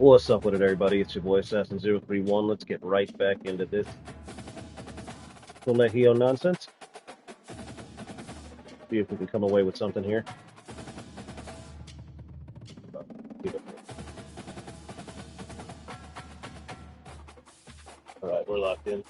What's up with it, everybody? It's your boy Assassin031. Let's get right back into this Colegio nonsense. See if we can come away with something here. All right, we're locked in.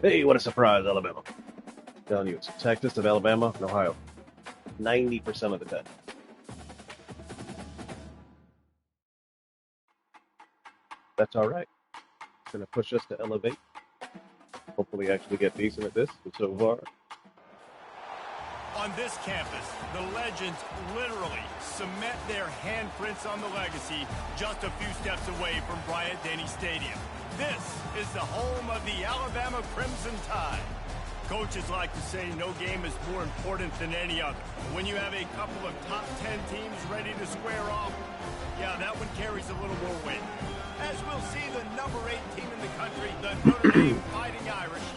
Hey, what a surprise, Alabama. I'm telling you, it's Texas and Alabama and Ohio. 90% of the time. That's all right. It's going to push us to elevate. Hopefully actually get decent at this. And so far. On this campus, the legends literally cement their handprints on the legacy just a few steps away from Bryant-Denny Stadium. This is the home of the Alabama Crimson Tide. Coaches like to say no game is more important than any other. When you have a couple of top 10 teams ready to square off, yeah, that one carries a little more weight. As we'll see the number 8 team in the country, the Notre Dame Fighting Irish,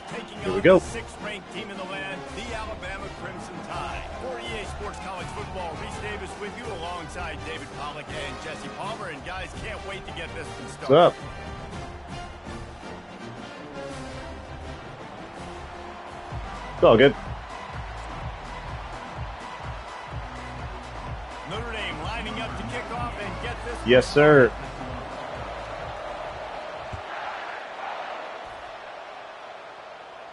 taking on the 6th-ranked team in the land, the Alabama Crimson Tide. For EA Sports College Football, Reese Davis with you alongside David Pollack and Jesse Palmer. And guys, can't wait to get this one started. What's up? It's all good. Notre Dame lining up to kick off and get this. Yes, sir.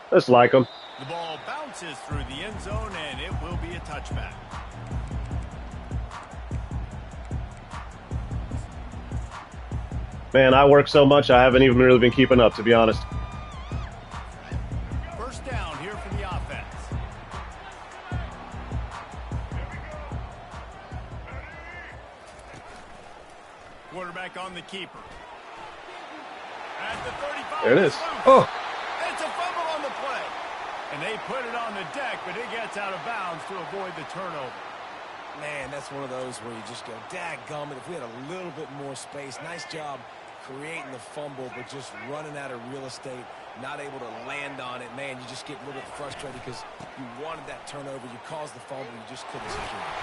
Just like them. The ball bounces through the end zone, and it will be a touchback. Man, I work so much, I haven't even really been keeping up, to be honest. First down here for the offense. Quarterback on the keeper. At the 35. There it is. Oh. It's a fumble on the play. And they put it on the deck, but it gets out of bounds to avoid the turnover. Man, that's one of those where you just go, dadgummit, if we had a little bit more space. Nice job creating the fumble, but just running out of real estate, not able to land on it. Man, you just get a little bit frustrated because you wanted that turnover. You caused the fumble. You just couldn't secure it.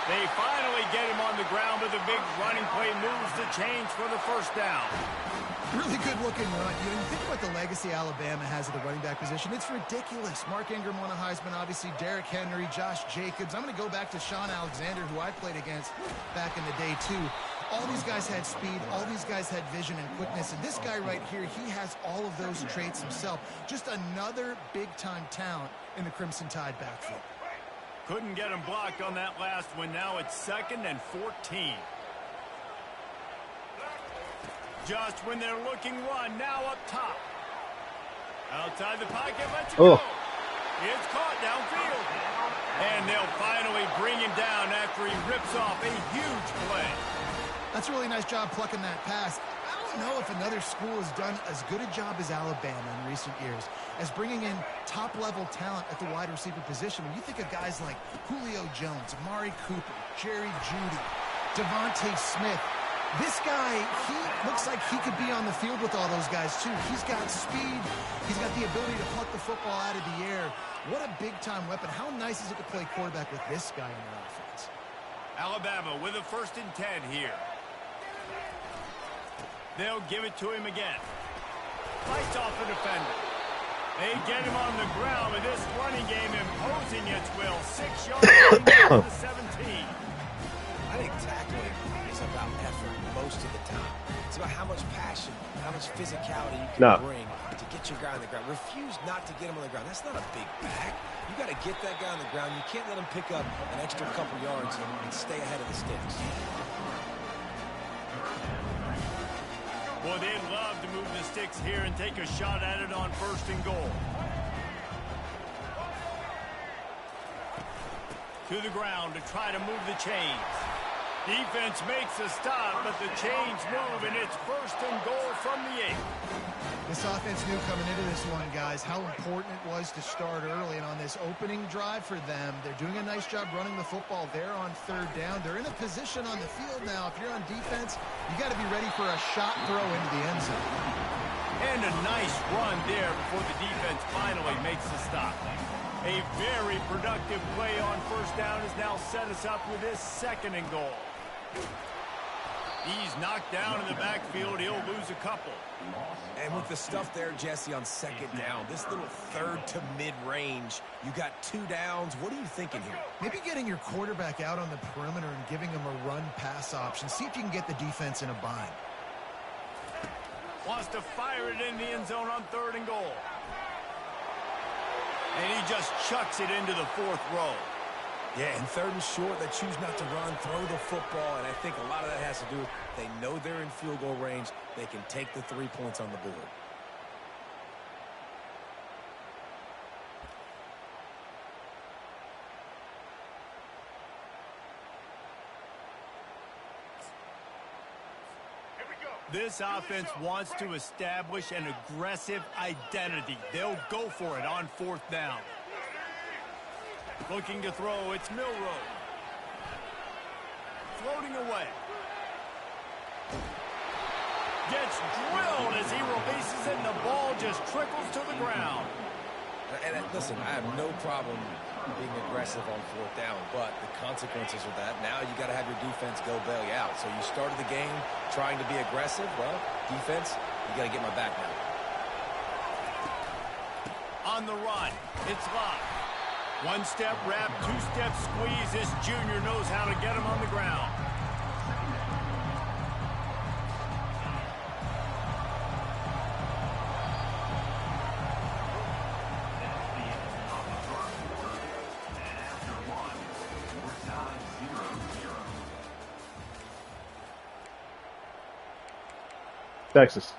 They finally get him on the ground, but the big running play moves the change for the first down. Really good-looking run. You know, you think about the legacy Alabama has at the running back position. It's ridiculous. Mark Ingram won a Heisman, obviously. Derrick Henry, Josh Jacobs. I'm going to go back to Sean Alexander, who I played against back in the day, too. All these guys had speed. All these guys had vision and quickness. And this guy right here, he has all of those traits himself. Just another big-time talent in the Crimson Tide backfield. Couldn't get him blocked on that last one. Now it's 2nd and 14. Just when they're looking one, now up top. Outside the pocket, let's go. It's caught downfield. And they'll finally bring him down after he rips off a huge play. That's a really nice job plucking that pass. I don't know if another school has done as good a job as Alabama in recent years as bringing in top-level talent at the wide receiver position. When you think of guys like Julio Jones, Amari Cooper, Jerry Jeudy, Devontae Smith, this guy, he looks like he could be on the field with all those guys, too. He's got speed. He's got the ability to pluck the football out of the air. What a big-time weapon. How nice is it to play quarterback with this guy in their offense? Alabama with a 1st and 10 here. They'll give it to him again. Fights off the defender. They get him on the ground with this running game imposing its will. 6 yards to the 17. I think tackling is about effort most of the time. It's about how much passion, how much physicality you can bring to get your guy on the ground. Refuse not to get him on the ground. That's not a big back. You got to get that guy on the ground. You can't let him pick up an extra couple yards and stay ahead of the sticks. Boy, they'd love to move the sticks here and take a shot at it on 1st and goal. To the ground to try to move the chains. Defense makes a stop, but the chains move, and it's 1st and goal from the 8. This offense knew coming into this one, guys, how important it was to start early. And on this opening drive for them, they're doing a nice job running the football there on 3rd down. They're in a position on the field now. If you're on defense, you got to be ready for a shot throw into the end zone. And a nice run there before the defense finally makes the stop. A very productive play on 1st down has now set us up with this 2nd and goal. He's knocked down in the backfield. He'll lose a couple. And with the stuff there, Jesse, on 2nd down, this little 3rd to mid-range, you got 2 downs. What are you thinking here? Maybe getting your quarterback out on the perimeter and giving him a run-pass option. See if you can get the defense in a bind. Wants to fire it in the end zone on 3rd and goal. And he just chucks it into the 4th row. Yeah, and 3rd and short, they choose not to run, throw the football, and I think a lot of that has to do with they know they're in field goal range. They can take the 3 points on the board. This offense wants to establish an aggressive identity. They'll go for it on 4th down. Looking to throw, it's Milrow. Floating away. Gets drilled as he releases it, and the ball just trickles to the ground. And listen, I have no problem being aggressive on 4th down, but the consequences of that, now you got to have your defense go bail you out. So you started the game trying to be aggressive. Well, defense, you got to get my back now. On the run, it's Locke. 1-step wrap, 2-step squeeze. This junior knows how to get him on the ground. Texas.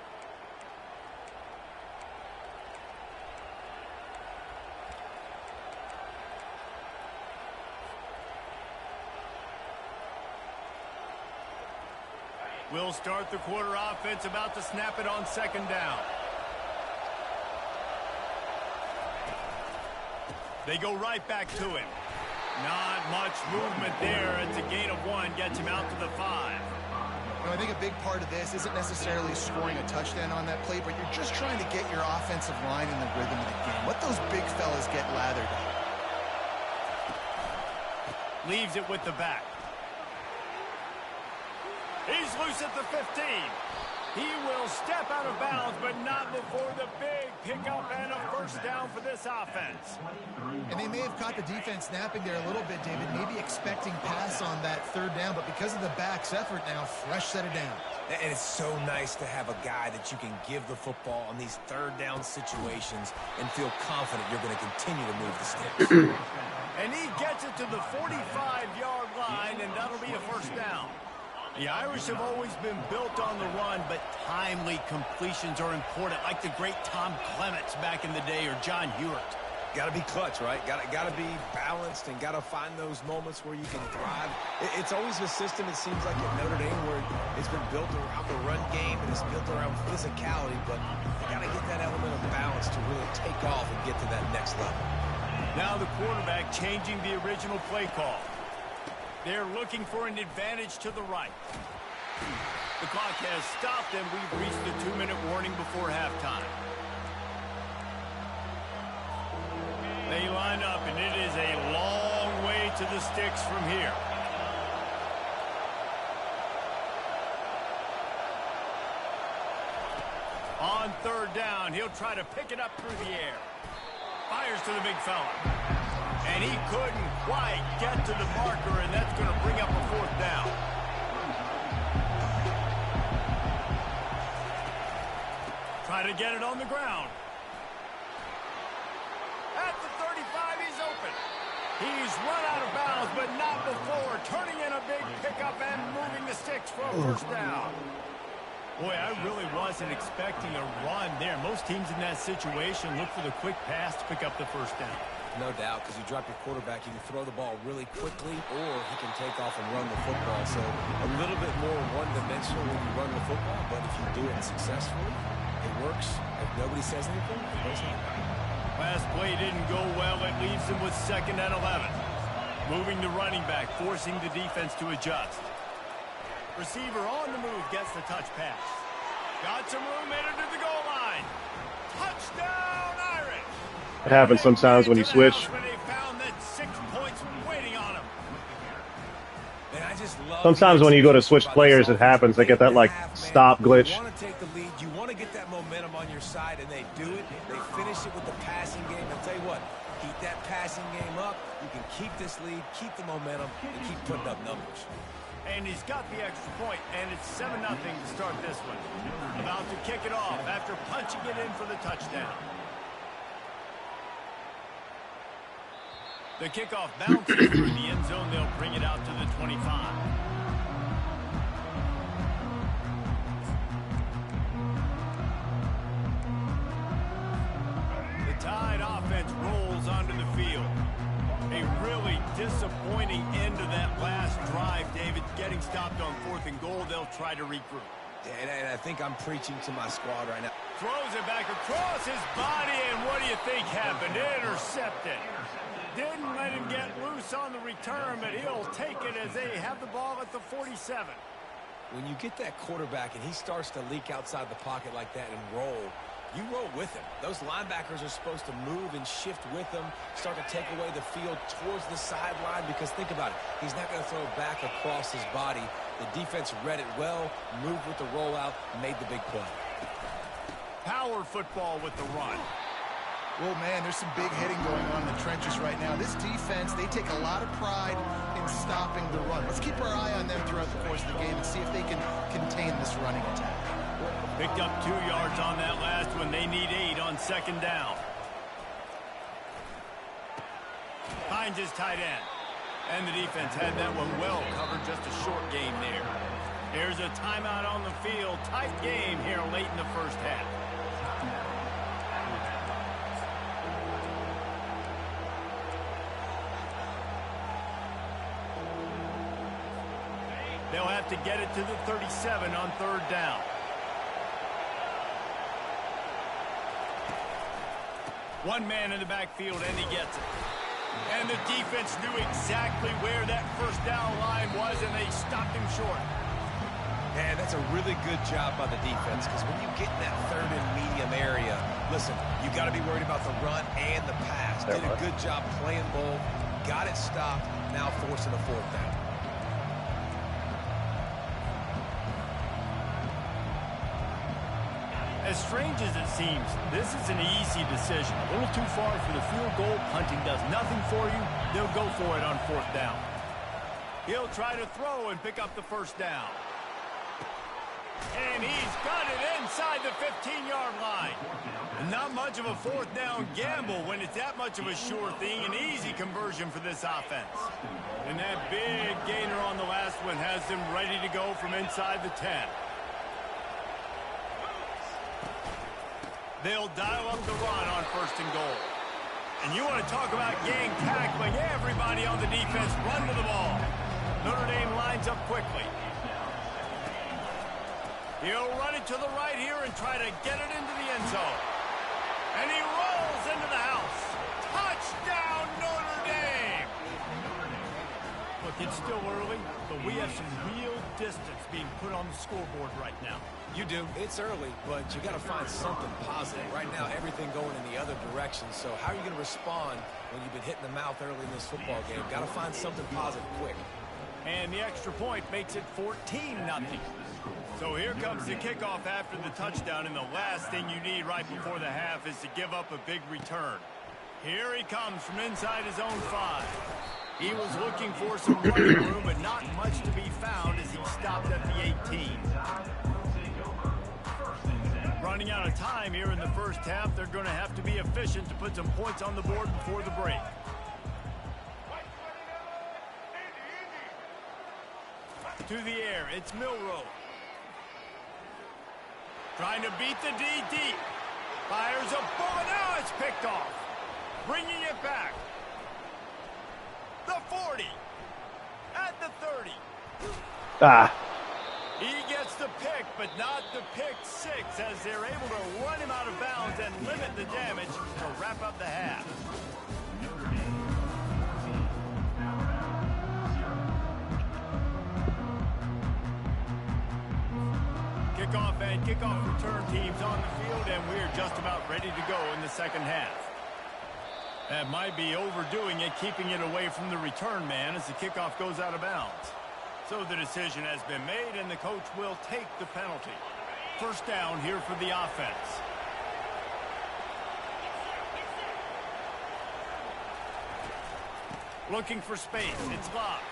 We'll start the quarter offense, about to snap it on 2nd down. They go right back to him. Not much movement there. It's a gain of 1, gets him out to the 5. I think a big part of this isn't necessarily scoring a touchdown on that play, but you're just trying to get your offensive line in the rhythm of the game. Let those big fellas get lathered up. Leaves it with the back. He's loose at the 15. He will step out of bounds, but not before the big pickup and a 1st down for this offense. And they may have caught the defense napping there a little bit, David, maybe expecting pass on that 3rd down, but because of the back's effort now, fresh set of down. And it's so nice to have a guy that you can give the football on these 3rd down situations and feel confident you're going to continue to move the sticks. And he gets it to the 45-yard line, and that'll be a 1st down. The Irish have always been built on the run, but timely completions are important, like the great Tom Clements back in the day or John Hewart. Got to be clutch, right? Got to be balanced and got to find those moments where you can thrive. It's always a system, it seems like, at Notre Dame where it's been built around the run game and it's built around physicality, but you got to get that element of balance to really take off and get to that next level. Now the quarterback changing the original play call. They're looking for an advantage to the right. The clock has stopped, and we've reached the 2-minute warning before halftime. They line up, and it is a long way to the sticks from here. On 3rd down, he'll try to pick it up through the air. Fires to the big fella. And he couldn't quite get to the marker, and that's going to bring up a 4th down. Try to get it on the ground. At the 35, he's open. He's run out of bounds, but not before turning in a big pickup and moving the sticks for a 1st down. Boy, I really wasn't expecting a run there. Most teams in that situation look for the quick pass to pick up the 1st down. No doubt, because you drop your quarterback, you can throw the ball really quickly, or he can take off and run the football. So a little bit more one-dimensional when you run the football, but if you do it successfully, it works. If nobody says anything, it goes on. Last play didn't go well. It leaves them with 2nd and 11. Moving the running back, forcing the defense to adjust. Receiver on the move, gets the touch pass. Got some room, headed to the goal line. Touchdown, Irish! It happens sometimes when you switch. They found that 6 points waiting on them. And I just love Sometimes when you go to switch players, it happens. They get that, like, stop glitch. You want to take the lead. You want to get that momentum on your side, and they do it. They finish it with the passing game. I'll tell you what, keep that passing game up. You can keep this lead, keep the momentum, and keep putting up numbers. And he's got the extra point, and it's 7-0 to start this one. About to kick it off after punching it in for the touchdown. The kickoff bounces through the end zone. They'll bring it out to the 25. The Tide offense rolls onto the field. A really disappointing end to that last drive, David. Getting stopped on 4th and goal, they'll try to regroup. And I think I'm preaching to my squad right now. Throws it back across his body, and what do you think happened? Intercepted. Didn't let him get loose on the return, but he'll take it as they have the ball at the 47. When you get that quarterback and he starts to leak outside the pocket like that and roll, you roll with him. Those linebackers are supposed to move and shift with him, start to take away the field towards the sideline, because think about it. He's not going to throw back across his body. The defense read it well, moved with the rollout, made the big play. Power football with the run. Well, man, there's some big hitting going on in the trenches right now. This defense, they take a lot of pride in stopping the run. Let's keep our eye on them throughout the course of the game and see if they can contain this running attack. Picked up 2 yards on that last one. They need 8 on 2nd down. Finds his tight end. And the defense had that one well covered. Just a short game there. Here's a timeout on the field. Tight game here late in the first half. They'll have to get it to the 37 on 3rd down. One man in the backfield, and he gets it. And the defense knew exactly where that 1st down line was, and they stopped him short. And that's a really good job by the defense, because when you get in that 3rd and medium area, listen, you got to be worried about the run and the pass. Did a good job playing both, got it stopped, now forcing a 4th down. As strange as it seems, this is an easy decision. A little too far for the field goal. Punting does nothing for you. They'll go for it on 4th down. He'll try to throw and pick up the 1st down. And he's got it inside the 15-yard line. Not much of a 4th down gamble when it's that much of a sure thing. An easy conversion for this offense. And that big gainer on the last one has them ready to go from inside the 10. They'll dial up the run on 1st and goal. And you want to talk about gang tackling. Everybody on the defense run to the ball. Notre Dame lines up quickly. He'll run it to the right here and try to get it into the end zone. And he rolls into the house. Touchdown, Notre Dame! Look, it's still early, but we have some real distance being put on the scoreboard right now. You do. It's early, but you got to find something positive. Right now, everything going in the other direction. So how are you going to respond when you've been hit in the mouth early in this football game? Got to find something positive quick. And the extra point makes it 14-0. So here comes the kickoff after the touchdown, and the last thing you need right before the half is to give up a big return. Here he comes from inside his own 5. He was looking for some running room, but not much to be found as he stopped at the 18. Running out of time here in the first half. They're going to have to be efficient to put some points on the board before the break. To the air, it's Milroe. Trying to beat the D deep. Fires a bullet. Now it's picked off. Bringing it back. The 40. At the 30. Ah. He gets the pick, but not the pick six, as they're able to run him out of bounds and limit the damage to wrap up the half. Kickoff and kickoff return teams on the field, and we're just about ready to go in the second half. That might be overdoing it, keeping it away from the return man as the kickoff goes out of bounds. So the decision has been made, and the coach will take the penalty. First down here for the offense. Looking for space. It's locked.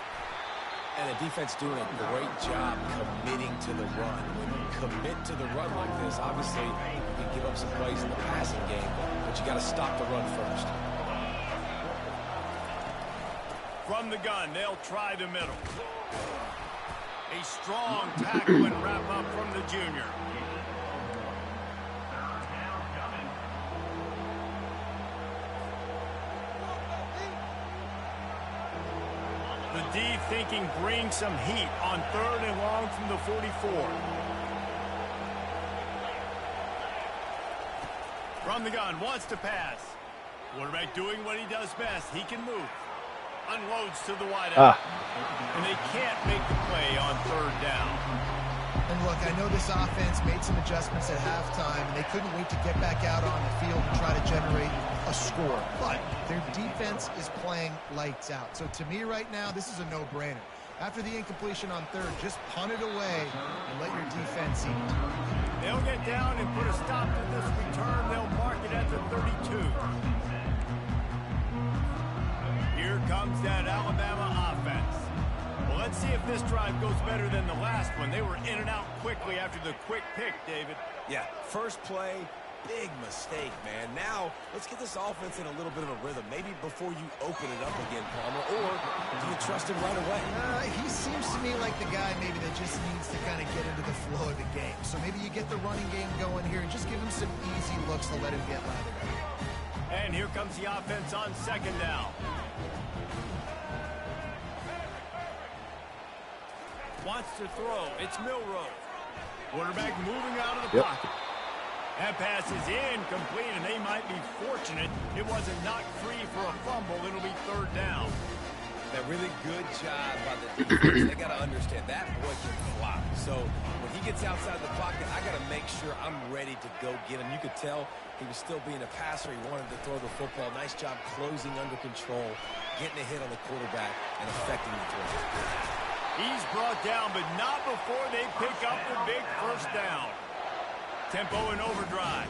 And the defense doing a great job committing to the run. When you commit to the run like this, obviously you can give up some plays in the passing game, but you got to stop the run first. From the gun, they'll try the middle. A strong tackle and wrap up from the junior. The D thinking bring some heat on 3rd and long from the 44. From the gun, wants to pass. Quarterback doing what he does best. He can move. Unloads to the wideout. And they can't make the play on 3rd down. And look, I know this offense made some adjustments at halftime, and they couldn't wait to get back out on the field and try to generate a score. But their defense is playing lights out. So to me right now, this is a no-brainer. After the incompletion on 3rd, just punt it away and let your defense eat. They'll get down and put a stop to this return. They'll mark it at the 32. Here comes that Alabama offense. Well, let's see if this drive goes better than the last one. They were in and out quickly after the quick pick, David. Yeah, first play, big mistake, man. Now, let's get this offense in a little bit of a rhythm. Maybe before you open it up again, Palmer, or do you trust him right away? He seems to me like the guy maybe that just needs to kind of get into the flow of the game. So maybe you get the running game going here and just give him some easy looks to let him get lathered up. And here comes the offense on 2nd down. Wants to throw. It's Milroe. Quarterback moving out of the pocket. That pass is incomplete, and they might be fortunate it wasn't knocked free for a fumble. It'll be 3rd down. That really good job by the defense. They got to understand that boy can fly. So when he gets outside the pocket, I got to make sure I'm ready to go get him. You could tell he was still being a passer. He wanted to throw the football. Nice job closing under control, getting a hit on the quarterback, and affecting the throw. He's brought down, but not before they pick up the big first down. Tempo and overdrive.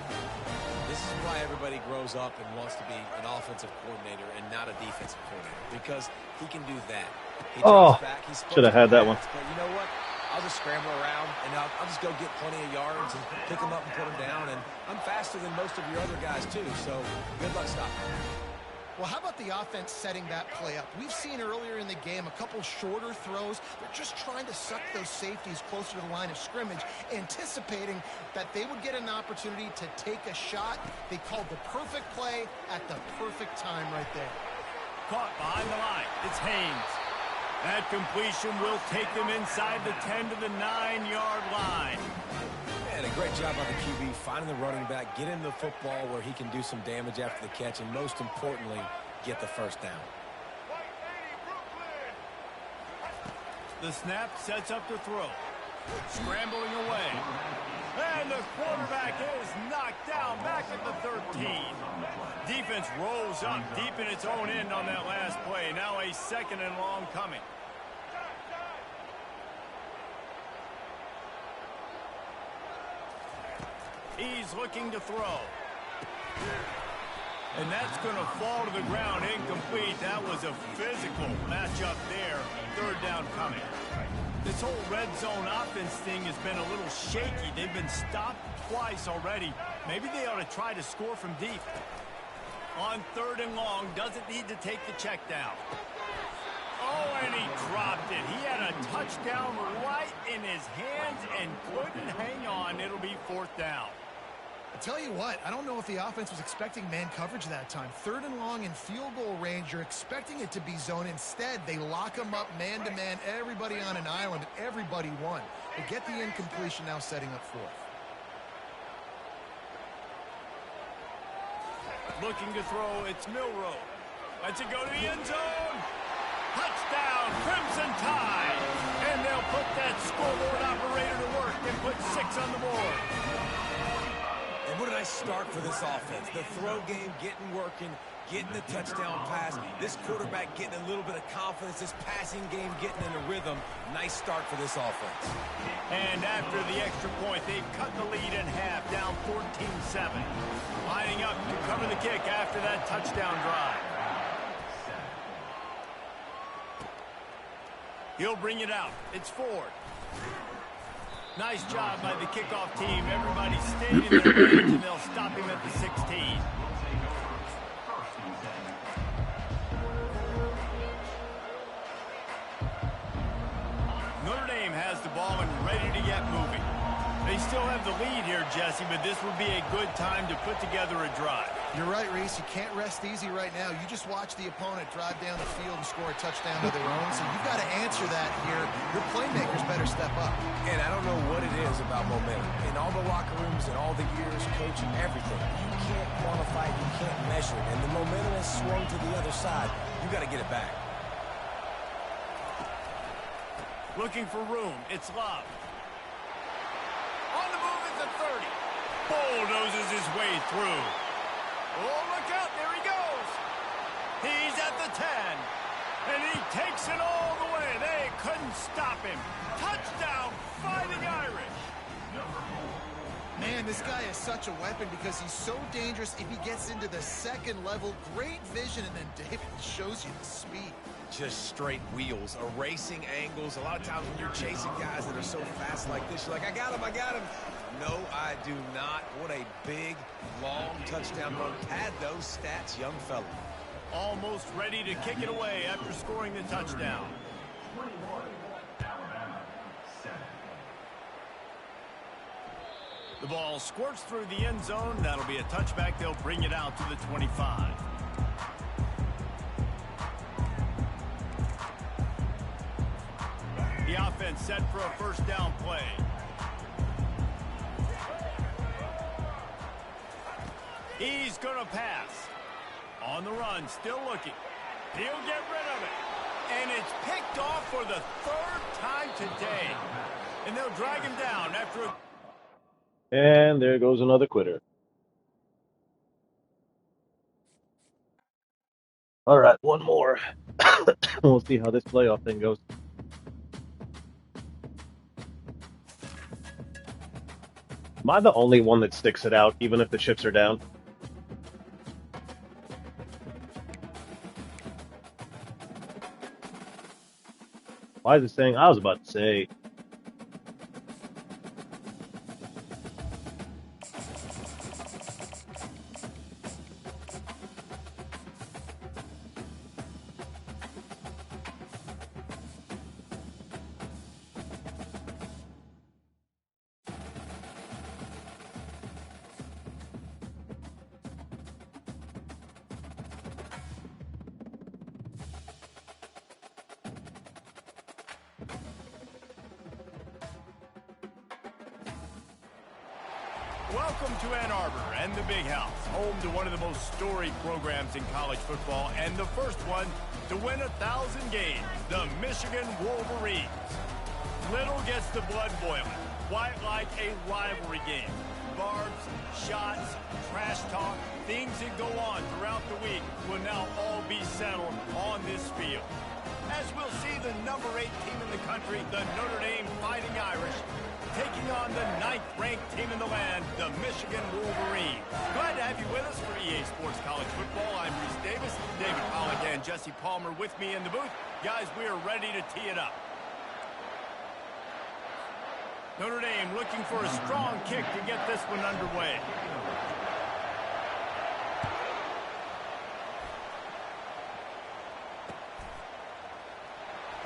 This is why everybody grows up and wants to be an offensive coordinator and not a defensive coordinator, because he can do that. He drops back. Should have had that one. But you know what? I'll just scramble around, and I'll just go get plenty of yards and pick them up and put them down. And I'm faster than most of your other guys, too, so good luck stopping. Well, how about the offense setting that play up? We've seen earlier in the game a couple shorter throws. They're just trying to suck those safeties closer to the line of scrimmage, anticipating that they would get an opportunity to take a shot. They called the perfect play at the perfect time right there. Caught behind the line. It's Haynes. That completion will take them inside the 10 to the 9-yard line. And a great job by the QB finding the running back, get him the football where he can do some damage after the catch, and most importantly, get the first down. The snap sets up the throw. Scrambling away. And the quarterback is knocked down back at the 13. Defense rolls up deep in its own end on that last play. Now a 2nd and long coming. He's looking to throw. And that's going to fall to the ground incomplete. That was a physical matchup there. 3rd down coming. This whole red zone offense thing has been a little shaky. They've been stopped twice already. Maybe they ought to try to score from deep. On 3rd and long, doesn't need to take the check down. Oh, and he dropped it. He had a touchdown right in his hands and couldn't hang on. It'll be 4th down. Tell you what, I don't know if the offense was expecting man coverage that time. 3rd and long in field goal range, you're expecting it to be zone. Instead, they lock them up man-to-man, everybody on an island, everybody won. They get the incompletion, now setting up 4th. Looking to throw, it's Milroe. Lets it go to the end zone. Touchdown, Crimson Tide. And they'll put that scoreboard operator to work and put 6 on the board. And what a nice start for this offense. The throw game getting working, getting the touchdown pass. This quarterback getting a little bit of confidence. This passing game getting in a rhythm. Nice start for this offense. And after the extra point, they've cut the lead in half, down 14-7. Lining up to cover the kick after that touchdown drive. He'll bring it out. It's Ford. Nice job by the kickoff team. Everybody stayed in their range, and they'll stop him at the 16. Notre Dame has the ball and ready to get moving. They still have the lead here, Jesse, but this would be a good time to put together a drive. You're right, Reese. You can't rest easy right now. You just watch the opponent drive down the field and score a touchdown of their own, so you've got to answer that here. Your playmakers better step up. And I don't know what it is about momentum. In all the locker rooms and all the years coaching, everything, you can't quantify it, you can't measure it. And the momentum has swung to the other side. You got to get it back. Looking for room. It's Love. On the move at the 30. Bulldozes his way through. Oh, look out. There he goes. He's at the 10. And he takes it all the way. They couldn't stop him. Touchdown, Fighting Irish. Man, this guy is such a weapon because he's so dangerous if he gets into the second level. Great vision, and then David shows you the speed. Just straight wheels, erasing angles. A lot of times when you're chasing guys that are so fast like this, you're like, I got him, I got him. No, I do not. What a big, long touchdown run. Pad those stats, young fella. Almost ready to kick it away after scoring the touchdown. The ball squirts through the end zone. That'll be a touchback. They'll bring it out to the 25. The offense set for a first down play. He's going to pass. On the run, still looking. He'll get rid of it. And it's picked off for the 3rd time today. And they'll drag him down after a... And there goes another quitter. All right, one more. We'll see how this playoff thing goes. Am I the only one that sticks it out, even if the chips are down? Why is it saying? I was about to say. Welcome to Ann Arbor and the Big House, home to one of the most storied programs in college football, and the first one to win 1,000 games, the Michigan Wolverines. Little gets the blood boiling, quite like a rivalry game. Barbs, shots, trash talk, things that go on throughout the week will now all be settled on this field. As we'll see the number 8 team in the country, the Notre Dame Fighting Irish, taking on the 9th-ranked team in the land, the Michigan Wolverines. Glad to have you with us for EA Sports College Football. I'm Reese Davis, David Pollack, and Jesse Palmer with me in the booth. Guys, we are ready to tee it up. Notre Dame looking for a strong kick to get this one underway.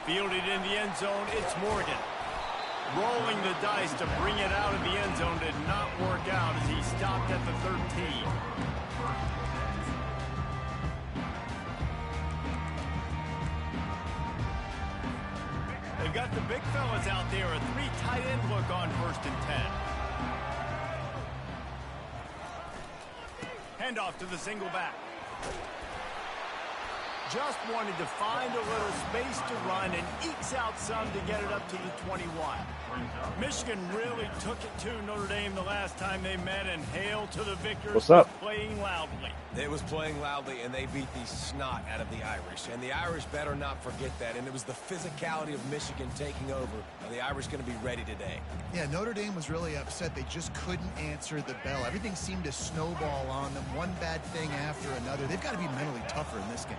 Fielded in the end zone, it's Morgan. Rolling the dice to bring it out of the end zone did not work out as he stopped at the 13. They've got the big fellas out there, a 3 tight end look on 1st and 10. Handoff to the single back. Just wanted to find a little space to run and ekes out some to get it up to the 21. Michigan really took it to Notre Dame the last time they met, and hail to the victors. What's up? Playing loudly. It was playing loudly, and they beat the snot out of the Irish. And the Irish better not forget that. And it was the physicality of Michigan taking over. And the Irish going to be ready today. Yeah, Notre Dame was really upset. They just couldn't answer the bell. Everything seemed to snowball on them, one bad thing after another. They've got to be mentally tougher in this game.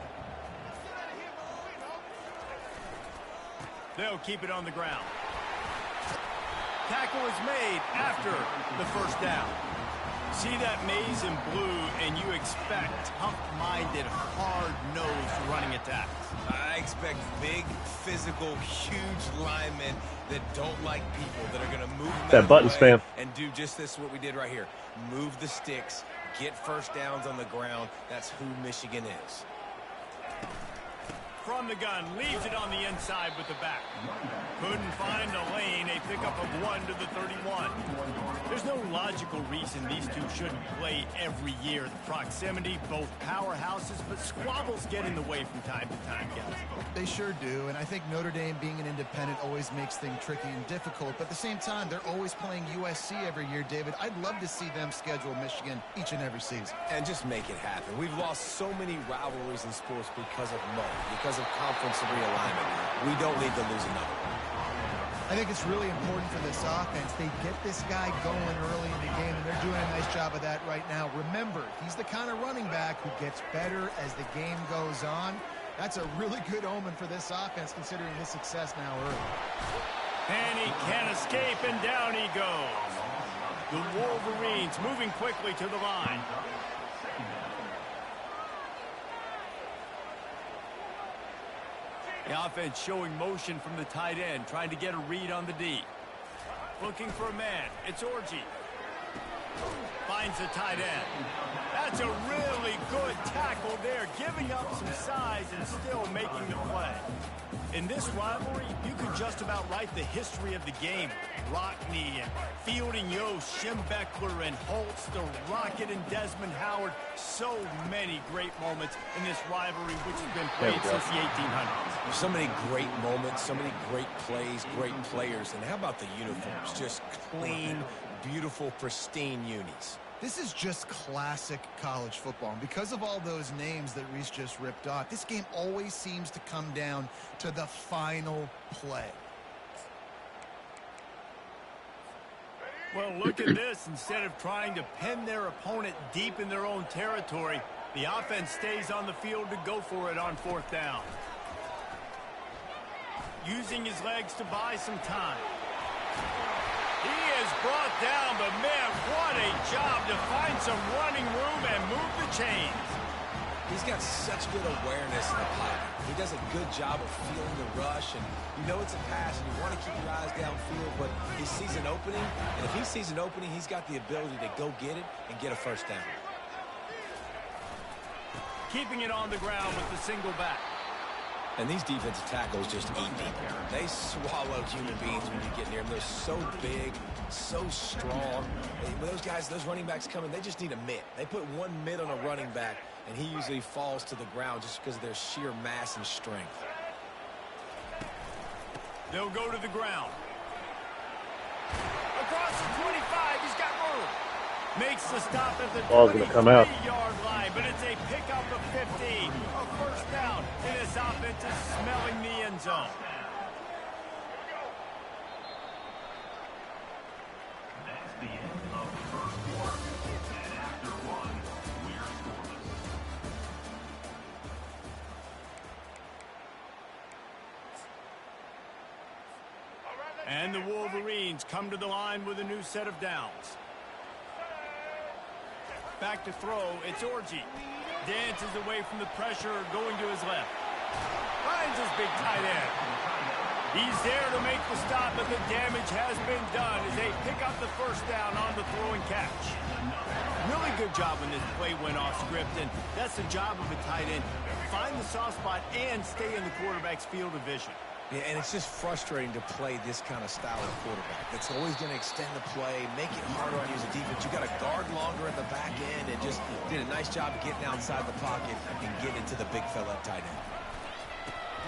They'll keep it on the ground. Tackle is made after the 1st down. See that maize in blue, and you expect tough-minded, hard-nosed running attacks. I expect big, physical, huge linemen that don't like people, that are going to move them that button spam and do just this, what we did right here. Move the sticks, get 1st downs on the ground. That's who Michigan is. From the gun, leaves it on the inside with the back. Couldn't find a lane, a pickup of 1 to the 31. There's no logical reason these two shouldn't play every year. The proximity, both powerhouses, but squabbles get in the way from time to time, guys. They sure do, and I think Notre Dame being an independent always makes things tricky and difficult, but at the same time, they're always playing USC every year, David. I'd love to see them schedule Michigan each and every season. And just make it happen. We've lost so many rivalries in sports because of money, because of conference realignment. We don't need to lose another one. I think it's really important for this offense. They get this guy going early in the game, and they're doing a nice job of that right now. Remember, he's the kind of running back who gets better as the game goes on. That's a really good omen for this offense, considering his success now early. And he can't escape, and down he goes. The Wolverines moving quickly to the line. The offense showing motion from the tight end, trying to get a read on the D. Looking for a man. It's Orji. Finds the tight end. That's a really good tackle there, giving up some size and still making the play. In this rivalry, you could just about write the history of the game. Rockney and Fielding Yost, Schembechler and Holtz, the Rocket and Desmond Howard. So many great moments in this rivalry, which has been played since the 1800s. So many great moments, so many great plays, great players. And how about the uniforms? Just clean, beautiful, pristine unis. This is just classic college football. And because of all those names that Reese just ripped off, this game always seems to come down to the final play. Well, look at this. Instead of trying to pin their opponent deep in their own territory, the offense stays on the field to go for it on 4th down. Using his legs to buy some time. He is brought down, but man, what a job to find some running room and move the chains. He's got such good awareness in the pocket. He does a good job of feeling the rush, and you know it's a pass, and you want to keep your eyes downfield, but he sees an opening, and if he sees an opening, he's got the ability to go get it and get a 1st down. Keeping it on the ground with the single back. And these defensive tackles just eat people. They swallow human beings when you get near them. They're so big, so strong. When those guys, those running backs come in, they just need a mitt. They put one mitt on a running back, and he usually falls to the ground just because of their sheer mass and strength. They'll go to the ground. Across the 25, he's got room. Makes the stop at the 23-yard line, but it's a pickup of 15. A 1st down, and this offense is smelling the end zone. That's the end of the first quarter. And after one, we're scoreless. And the Wolverines come to the line with a new set of downs. Back to throw, it's Orji. Dances away from the pressure, going to his left. Finds his big tight end. He's there to make the stop, but the damage has been done as they pick up the first down on the throw and catch. Really good job when this play went off script, and that's the job of a tight end. Find the soft spot and stay in the quarterback's field of vision. Yeah, and it's just frustrating to play this kind of style of quarterback. That's always going to extend the play, make it harder on you as a defense. You got to guard longer in the back end, and just did a nice job of getting outside the pocket and getting into the big fella at tight end.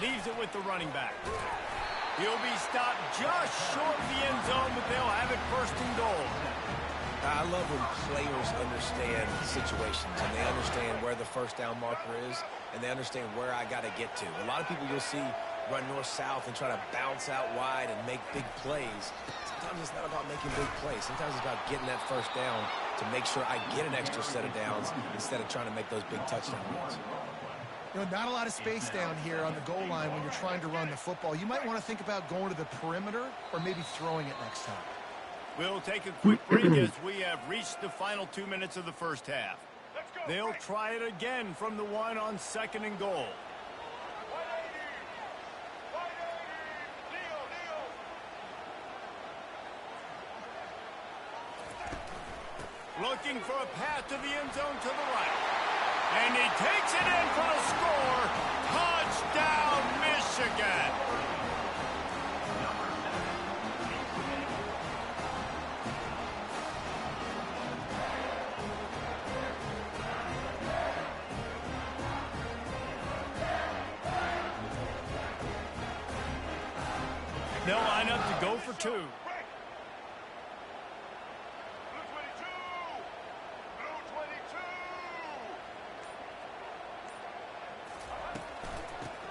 Leaves it with the running back. He'll be stopped just short of the end zone, but they'll have it first and goal. I love when players understand situations and they understand where the first down marker is and they understand where I got to get to. A lot of people you'll see run north-south and try to bounce out wide and make big plays. Sometimes it's not about making big plays. Sometimes it's about getting that first down to make sure I get an extra set of downs instead of trying to make those big touchdown runs. You know, not a lot of space down here on the goal line when you're trying to run the football. You might want to think about going to the perimeter or maybe throwing it next time. We'll take a quick break as we have reached the final 2 minutes of the first half. They'll try it again from the one on second and goal. Looking for a path to the end zone to the right. And he takes it in for a score. Touchdown, Michigan. They'll line up to go for two.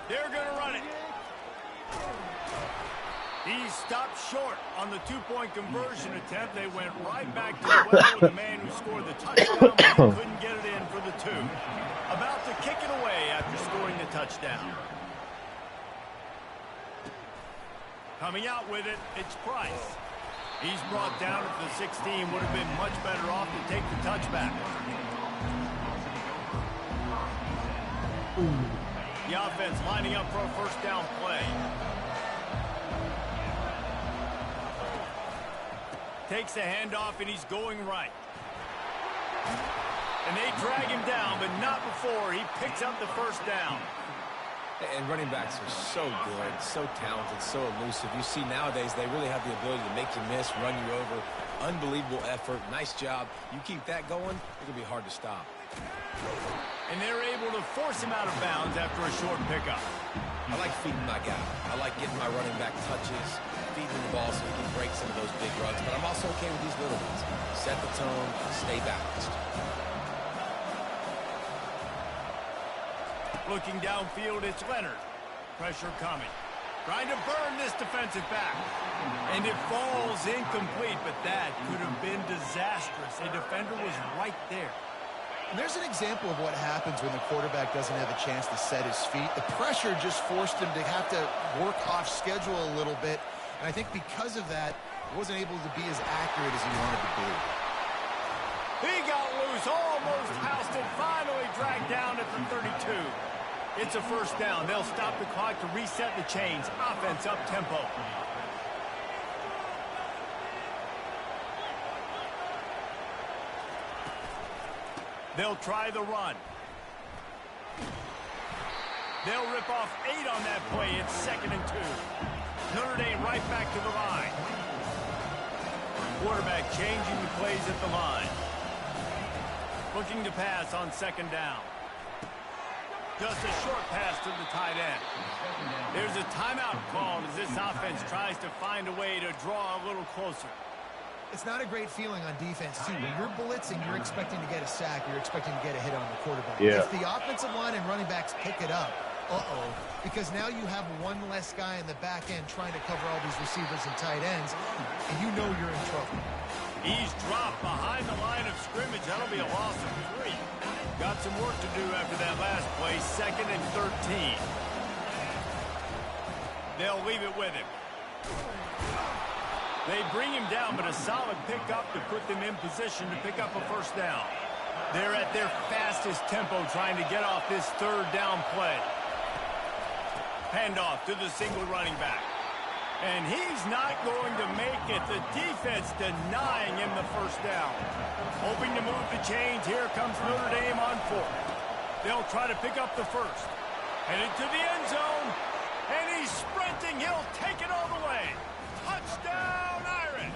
They're going to run it. He stopped short on the two-point conversion attempt. They went right back to the well of the man who scored the touchdown, but he couldn't get it in for the two. About to kick it away after scoring the touchdown. Coming out with it, it's Price. He's brought down at the 16. Would have been much better off to take the touchback. The offense lining up for a first down play. Takes the handoff, and he's going right. And they drag him down, but not before he picks up the first down. And running backs are so good, so talented, so elusive. You see nowadays they really have the ability to make you miss, run you over. Unbelievable effort. Nice job. You keep that going, it'll be hard to stop. And they're able to force him out of bounds after a short pickup. I like feeding my guy. I like getting my running back touches, feeding the ball so he can break some of those big runs. But I'm also okay with these little ones. Set the tone, stay balanced. Looking downfield, it's Leonard. Pressure coming. Trying to burn this defensive back. And it falls incomplete, but that could have been disastrous. A defender was right there. And there's an example of what happens when the quarterback doesn't have a chance to set his feet. The pressure just forced him to have to work off schedule a little bit. And I think because of that, he wasn't able to be as accurate as he wanted to be. He got loose, almost housed it, finally dragged down at the 32. It's a first down. They'll stop the clock to reset the chains. Offense up tempo. They'll try the run. They'll rip off 8 on that play. It's 2nd and 2. Notre Dame right back to the line. Quarterback changing the plays at the line. Looking to pass on 2nd down. Just a short pass to the tight end. There's a timeout called as this offense tries to find a way to draw a little closer. It's not a great feeling on defense, too. When you're blitzing, you're expecting to get a sack. You're expecting to get a hit on the quarterback. Yeah. If the offensive line and running backs pick it up, because now you have one less guy in the back end trying to cover all these receivers and tight ends, and you know you're in trouble. He's dropped behind the line of scrimmage. That'll be a loss of 3. Got some work to do after that last play. 2nd and 13. They'll leave it with him. They bring him down, but a solid pickup to put them in position to pick up a first down. They're at their fastest tempo trying to get off this 3rd down play. Handoff to the single running back. And he's not going to make it. The defense denying him the first down. Hoping to move the chains. Here comes Notre Dame on fourth. They'll try to pick up the first. Headed to the end zone. And he's sprinting. He'll take it all the way. Touchdown, Irish.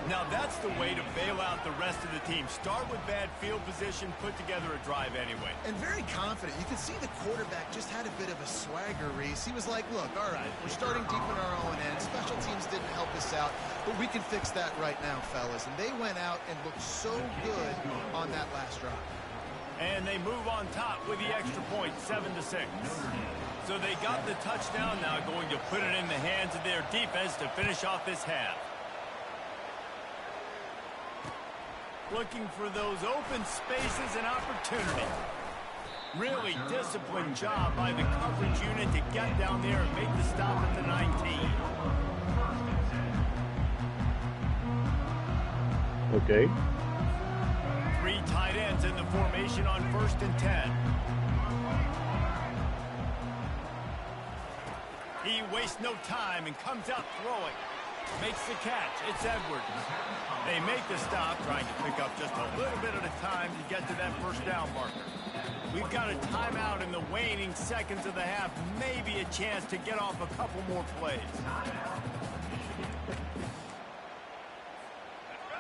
Now that's the way to bail out the rest of the team. Start with bad field position, put together a drive anyway. And very confident. You can see the quarterback just had a bit of a swagger, Reese. He was like, look, all right, we're starting deep in our own end. Special teams didn't help us out, but we can fix that right now, fellas. And they went out and looked so good on that last drive. And they move on top with the extra point, 7-6. So they got the touchdown, now going to put it in the hands of their defense to finish off this half. Looking for those open spaces and opportunity. Really disciplined job by the coverage unit to get down there and make the stop at the 19. Okay. 3 tight ends in the formation on 1st and 10. He wastes no time and comes out throwing. Makes the catch. It's Edwards. They make the stop, trying to pick up just a little bit at a time to get to that first down marker. We've got a timeout in the waning seconds of the half. Maybe a chance to get off a couple more plays.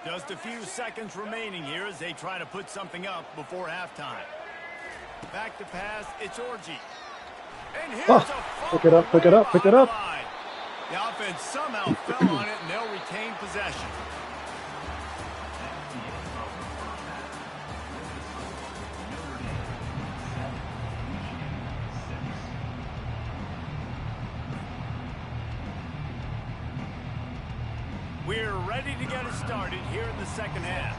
Just a few seconds remaining here as they try to put something up before halftime. Back to pass. It's Orji. And here's a pick it up, pick it up, pick it up. The offense somehow fell on it, and they'll retain possession. We're ready to get it started here in the second half.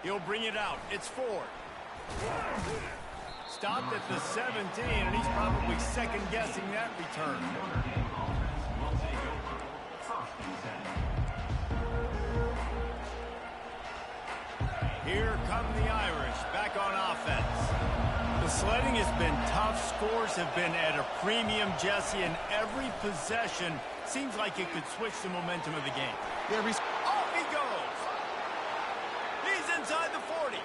He'll bring it out. It's Ford. Stopped at the 17, and he's probably second-guessing that return. Here come the Irish back on offense. The sledding has been tough. Scores have been at a premium, Jesse, and every possession seems like it could switch the momentum of the game. Off he goes. He's inside the 40.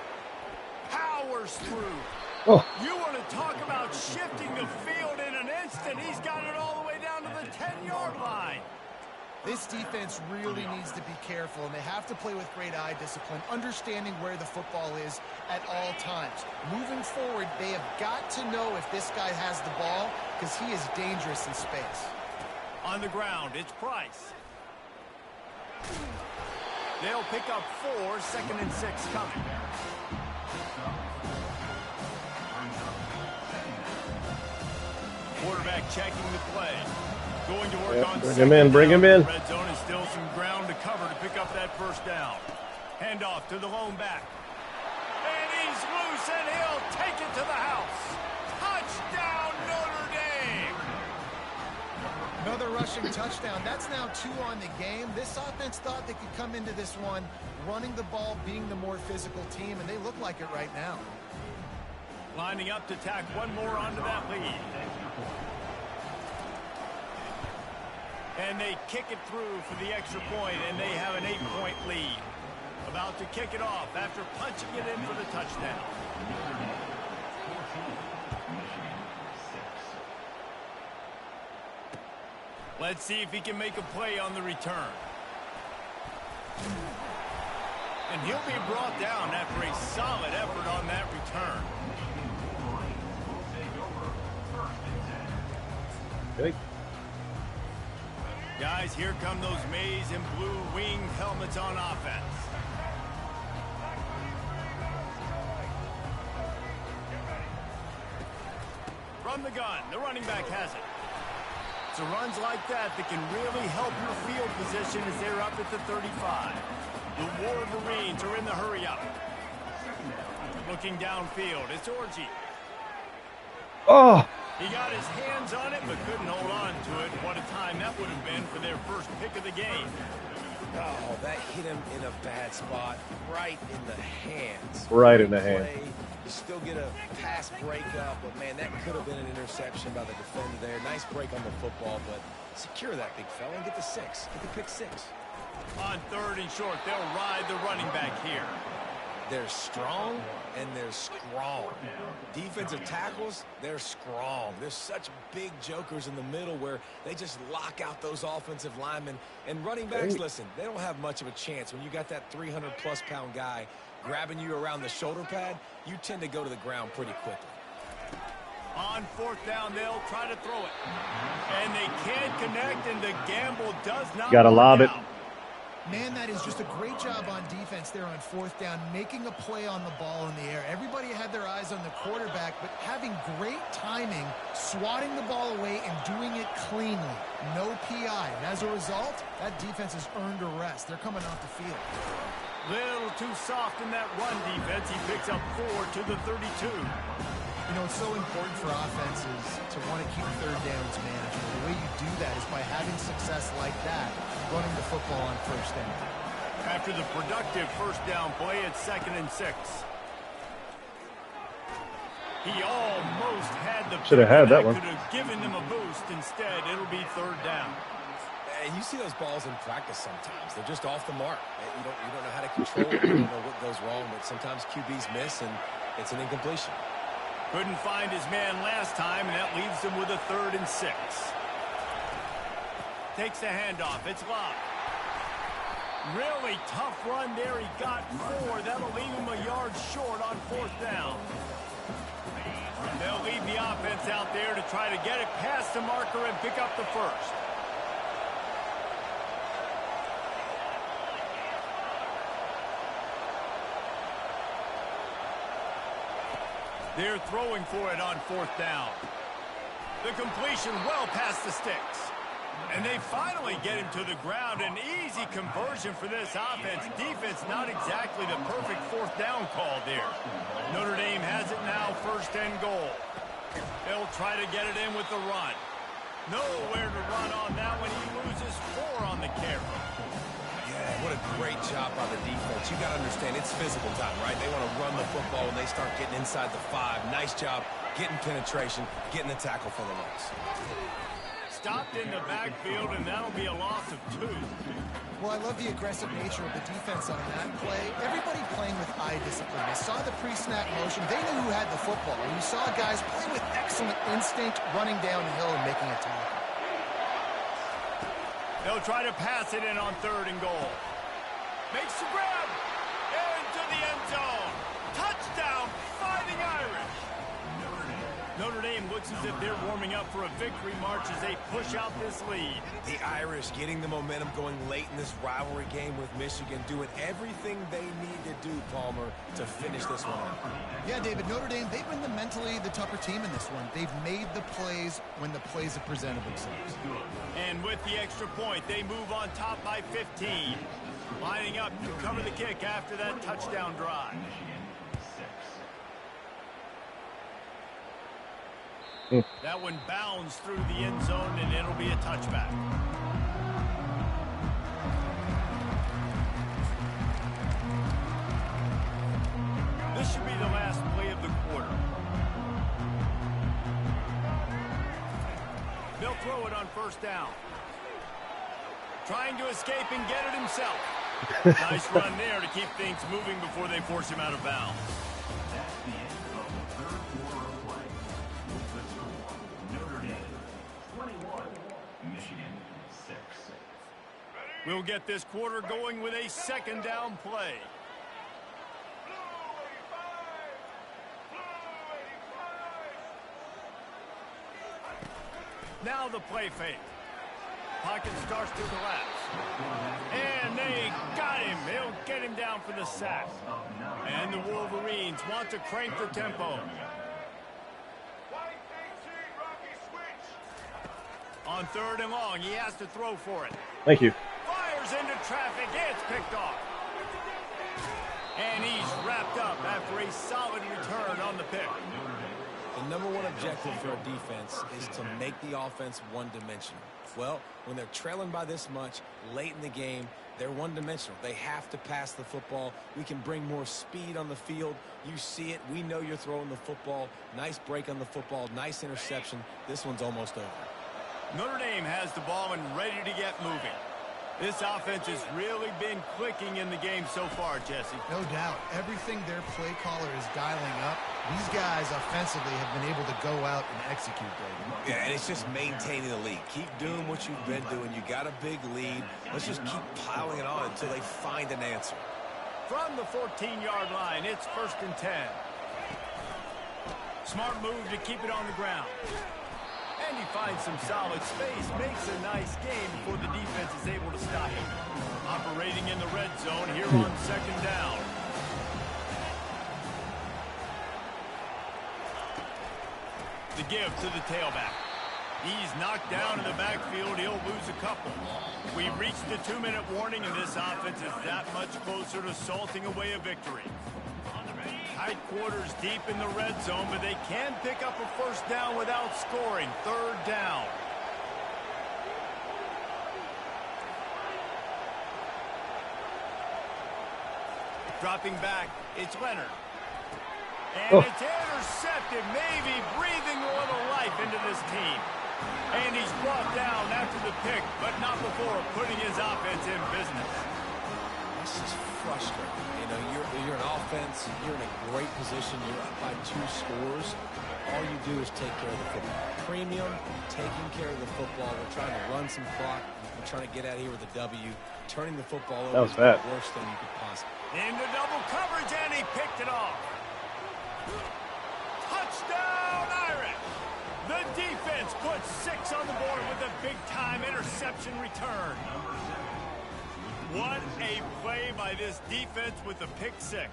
Powers through. Oh. You want to talk about shifting the field in an instant. He's got it all the way down to the 10-yard line. This defense really needs to be careful, and they have to play with great eye discipline, understanding where the football is at all times. Moving forward, they have got to know if this guy has the ball, because he is dangerous in space. On the ground, it's Price. They'll pick up 4, 2nd and 6 coming. Quarterback checking the play. Going to work on bring him in, bring him in. Red zone is still some ground to cover to pick up that first down. Handoff to the lone back. And he's loose, and he'll take it to the house. Touchdown, Notre Dame! Another rushing touchdown. That's now 2 on the game. This offense thought they could come into this one running the ball, being the more physical team, and they look like it right now. Lining up to tack one more onto that lead. And they kick it through for the extra point, and they have an 8-point lead. About to kick it off after punching it in for the touchdown. Let's see if he can make a play on the return. And he'll be brought down after a solid effort on that return. Okay. Guys, here come those maize and blue winged helmets on offense. From the gun, the running back has it. It's runs like that can really help your field position as they're up at the 35. The Wolverines are in the hurry-up. Looking downfield, it's Orji. Oh! He got his hands on it, but couldn't hold on to it. What a time that would have been for their first pick of the game. Oh, that hit him in a bad spot, right in the hands. Right in the hand. You still get a pass breakup, but man, that could have been an interception by the defender there. Nice break on the football, but secure that big fella and get the 6. Get the pick 6. On 3rd and short, they'll ride the running back here. They're strong and they're strong. Defensive tackles, they're strong. There's such big jokers in the middle where they just lock out those offensive linemen. And running backs, listen, they don't have much of a chance. When you got that 300-plus pound guy grabbing you around the shoulder pad, you tend to go to the ground pretty quickly. On 4th down, they'll try to throw it. And they can't connect, and the gamble does not Gotta lob it. Man, that is just a great job on defense there on 4th down, making a play on the ball in the air. Everybody had their eyes on the quarterback, but having great timing, swatting the ball away, and doing it cleanly. No PI. And as a result, that defense has earned a rest. They're coming off the field. Little too soft in that run defense. He picks up 4 to the 32. You know, it's so important for offenses to want to keep 3rd downs manageable. The way you do that is by having success like that, running the football on 1st down. After the productive 1st down play, it's 2nd and 6. He almost had the should have had that one. Could have given them a boost. Instead, it'll be 3rd down. You see those balls in practice sometimes. They're just off the mark. You don't know how to control it. You don't know what goes wrong, but sometimes QBs miss, and it's an incompletion. Couldn't find his man last time, and that leaves him with a 3rd and 6. Takes the handoff. It's locked. Really tough run there. He got 4. That'll leave him a yard short on 4th down. They'll leave the offense out there to try to get it past the marker and pick up the 1st. They're throwing for it on 4th down. The completion well past the sticks. And they finally get him to the ground. An easy conversion for this offense. Defense not exactly the perfect 4th down call there. Notre Dame has it now, 1st and goal. They'll try to get it in with the run. Nowhere to run on that one. He loses 4 on the carry. What a great job by the defense. You got to understand, it's physical time, right? They want to run the football when they start getting inside the 5. Nice job getting penetration, getting the tackle for the loss. Stopped in the backfield, and that'll be a loss of 2. Well, I love the aggressive nature of the defense on that play. Everybody playing with eye discipline. They saw the pre-snap motion. They knew who had the football. And you saw guys play with excellent instinct, running downhill and making a tackle. They'll try to pass it in on 3rd and goal. Makes the grab. Into the end zone. Touchdown, Fighting Irish. Notre Dame looks as if they're warming up for a victory march as they push out this lead. The Irish getting the momentum going late in this rivalry game with Michigan, doing everything they need to do, Palmer, to finish this one out. Yeah, David, Notre Dame, they've been mentally the tougher team in this one. They've made the plays when the plays have presented themselves. And with the extra point, they move on top by 15. Lining up to cover the kick after that touchdown drive. That one bounds through the end zone, and it'll be a touchback. This should be the last play of the quarter. They'll throw it on 1st down. Trying to escape and get it himself. Nice run there to keep things moving before they force him out of bounds. That's the end of the 3rd quarter of play. The score, Notre Dame 21, Michigan 6. We'll get this quarter going with a 2nd down play. Now the play fake. Pocket starts to collapse. And they got him. They'll get him down for the sack. And the Wolverines want to crank the tempo. On 3rd and long, he has to throw for it. Thank you. Fires into traffic. It's picked off. And he's wrapped up after a solid return on the pick. The number one objective for a defense is to make the offense one-dimensional. Well, when they're trailing by this much late in the game, They're one-dimensional. They have to pass the football. We can bring more speed on the field. You see it. We know you're throwing the football. Nice break on the football. Nice interception. This one's almost over. Notre Dame has the ball and ready to get moving. This offense has really been clicking in the game so far, Jesse. No doubt. Everything their play caller is dialing up, these guys offensively have been able to go out and execute, David. Yeah, and it's just maintaining the lead. Keep doing what you've been doing. You got a big lead. Let's just keep piling it on until they find an answer. From the 14-yard line, it's 1st and 10. Smart move to keep it on the ground. And he finds some solid space, makes a nice game before the defense is able to stop him. Operating in the red zone here on 2nd down. The give to the tailback. He's knocked down in the backfield. He'll lose a couple. We reached the 2-minute warning, and this offense is that much closer to salting away a victory. Tight quarters deep in the red zone, but they can pick up a 1st down without scoring. 3rd down. Dropping back, it's Leonard. And it's intercepted, maybe breathing a little life into this team. And he's brought down after the pick, but not before putting his offense in business. This is frustrating. You know, you're an offense, you're in a great position, you're up by 2 scores. All you do is take care of the football. Premium, taking care of the football. We're trying to run some clock. We're trying to get out of here with a W. Turning the football over is the worst thing you could possibly. Into double coverage, and he picked it off. Touchdown, Irish! The defense puts 6 on the board with a big-time interception return. What a play by this defense with the pick 6.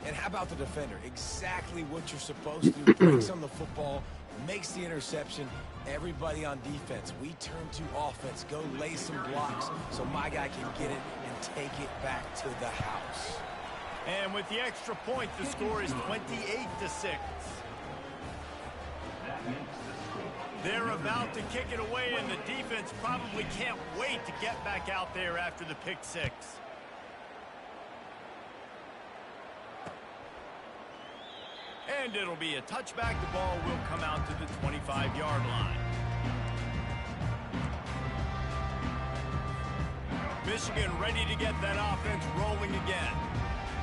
And how about the defender? Exactly what you're supposed to do. Breaks on the football, makes the interception. Everybody on defense. We turn to offense. Go lay some blocks so my guy can get it and take it back to the house. And with the extra point, the score is 28-6. They're about to kick it away, and the defense probably can't wait to get back out there after the pick 6. And it'll be a touchback. The ball will come out to the 25-yard line. Michigan ready to get that offense rolling again.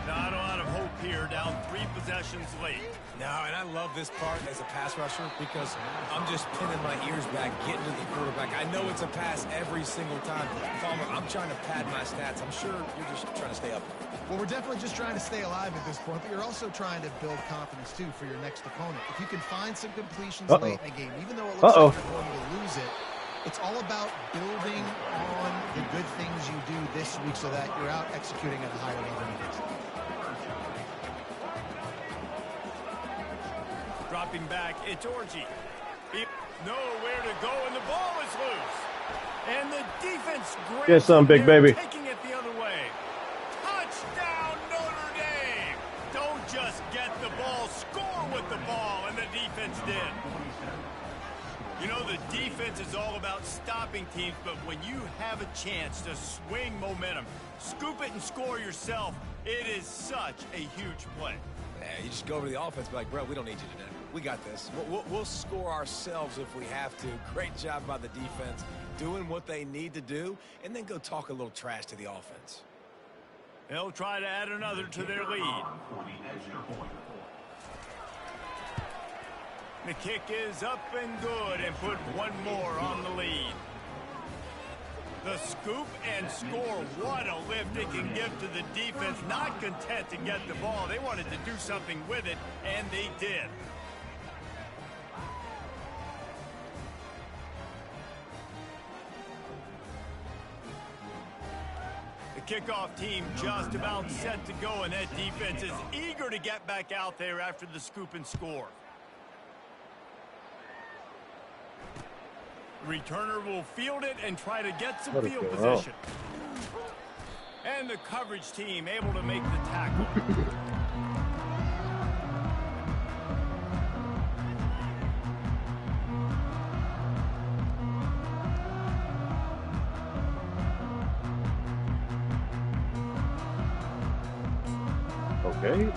Not a lot of hope here, down 3 possessions late. No, and I love this part as a pass rusher because I'm just pinning my ears back, getting to the quarterback. I know it's a pass every single time. Palmer, I'm trying to pad my stats. I'm sure you're just trying to stay up. Well, we're definitely just trying to stay alive at this point, but you're also trying to build confidence, too, for your next opponent. If you can find some completions late in the game, even though it looks like you're going to lose it, it's all about building on the good things you do this week so that you're out executing at a higher level next week. Dropping back, it's Orji. Nowhere to go, and the ball is loose. And the defense get some, big baby. Taking it the other way. Touchdown, Notre Dame. Don't just get the ball, score with the ball, and the defense did. You know, the defense is all about stopping teams, but when you have a chance to swing momentum, scoop it and score yourself, it is such a huge play. Yeah, you just go over to the offense and be like, bro, we don't need you today. We got this. We'll score ourselves if we have to. Great job by the defense, doing what they need to do, and then go talk a little trash to the offense. They'll try to add another to their lead. The kick is up and good and put 1 more on the lead. The scoop and score. What a lift it can give to the defense. Not content to get the ball. They wanted to do something with it, and they did. The kickoff team just about set to go, and that defense is eager to get back out there after the scoop and score. Returner will field it and try to get some field position. And the coverage team able to make the tackle. Okay.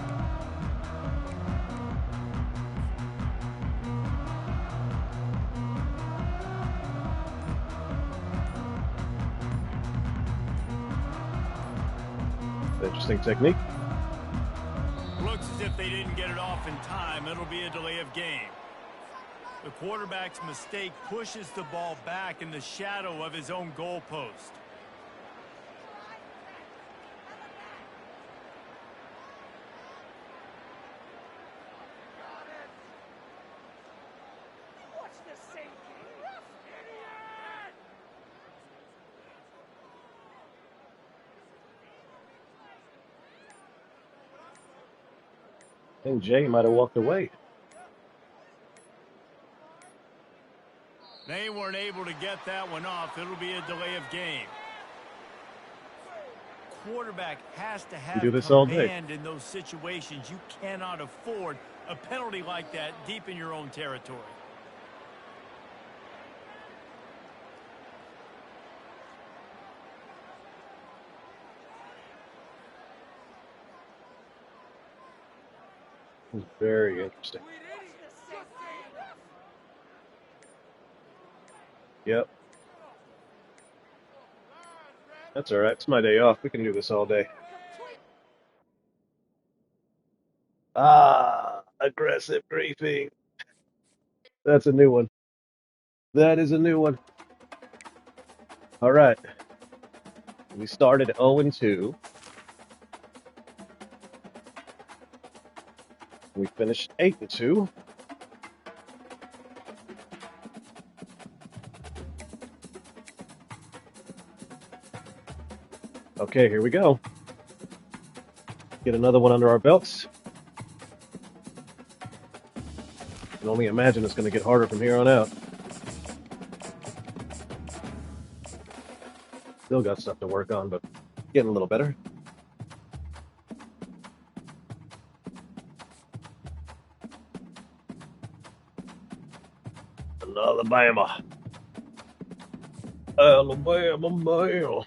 Interesting technique. Looks as if they didn't get it off in time. It'll be a delay of game. The quarterback's mistake pushes the ball back in the shadow of his own goalpost. I think Jay might have walked away. They weren't able to get that one off. It'll be a delay of game. Quarterback has to have do this all day. command in those situations. You cannot afford a penalty like that deep in your own territory. Very interesting. Yep. That's all right. It's my day off. We can do this all day. Ah, aggressive griefing. That's a new one. That is a new one. All right. We started 0-2. We finished 8-2. Okay, here we go. Get another one under our belts. I can only imagine it's going to get harder from here on out. Still got stuff to work on, but getting a little better. Alabama. Alabama mail.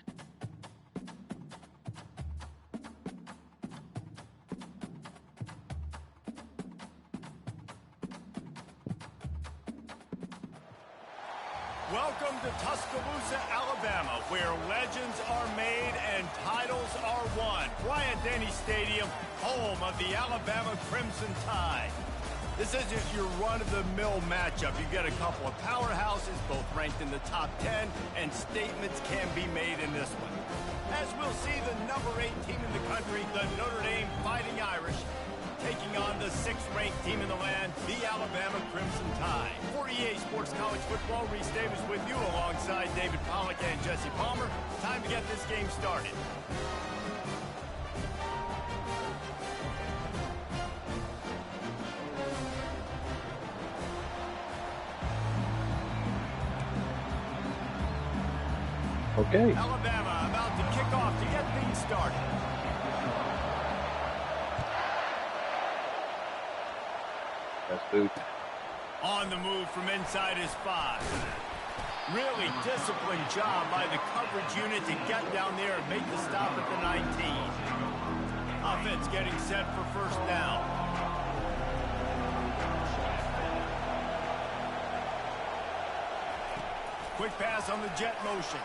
Welcome to Tuscaloosa, Alabama, where legends are made and titles are won. Bryant-Denny Stadium, home of the Alabama Crimson Tide. This isn't your run-of-the-mill matchup. You get a couple of powerhouses, both ranked in the top 10, and statements can be made in this one. As we'll see, the number 8 team in the country, the Notre Dame Fighting Irish, taking on the 6th-ranked team in the land, the Alabama Crimson Tide. For EA Sports College Football, Reese Davis with you alongside David Pollack and Jesse Palmer. Time to get this game started. Okay. Alabama about to kick off to get things started. That's boot. On the move from inside his 5. Really disciplined job by the coverage unit to get down there and make the stop at the 19. Offense getting set for first down. Quick pass on the jet motion.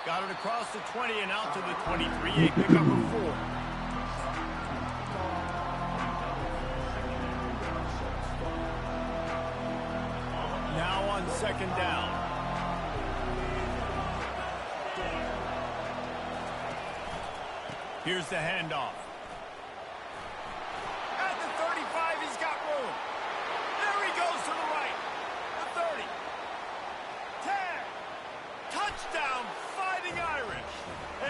Got it across the 20 and out to the 23. A pickup of 4. Now on second down. Here's the handoff. At the 35, he's got room. There he goes to the right. The 30. 10. Touchdown, Fighting Irish.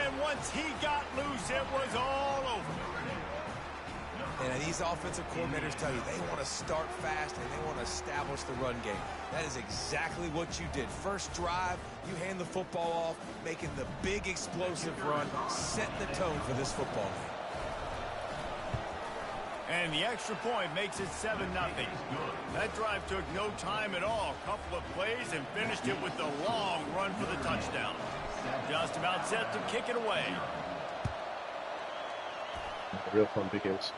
And once he got loose, it was all over. And these offensive coordinators tell you they want to start fast and they want to establish the run game. That is exactly what you did. First drive, you hand the football off, making the big explosive run, setting the tone for this football game. And the extra point makes it 7-0. That drive took no time at all. A couple of plays and finished it with the long run for the touchdown. Just about set to kick it away. real fun begins.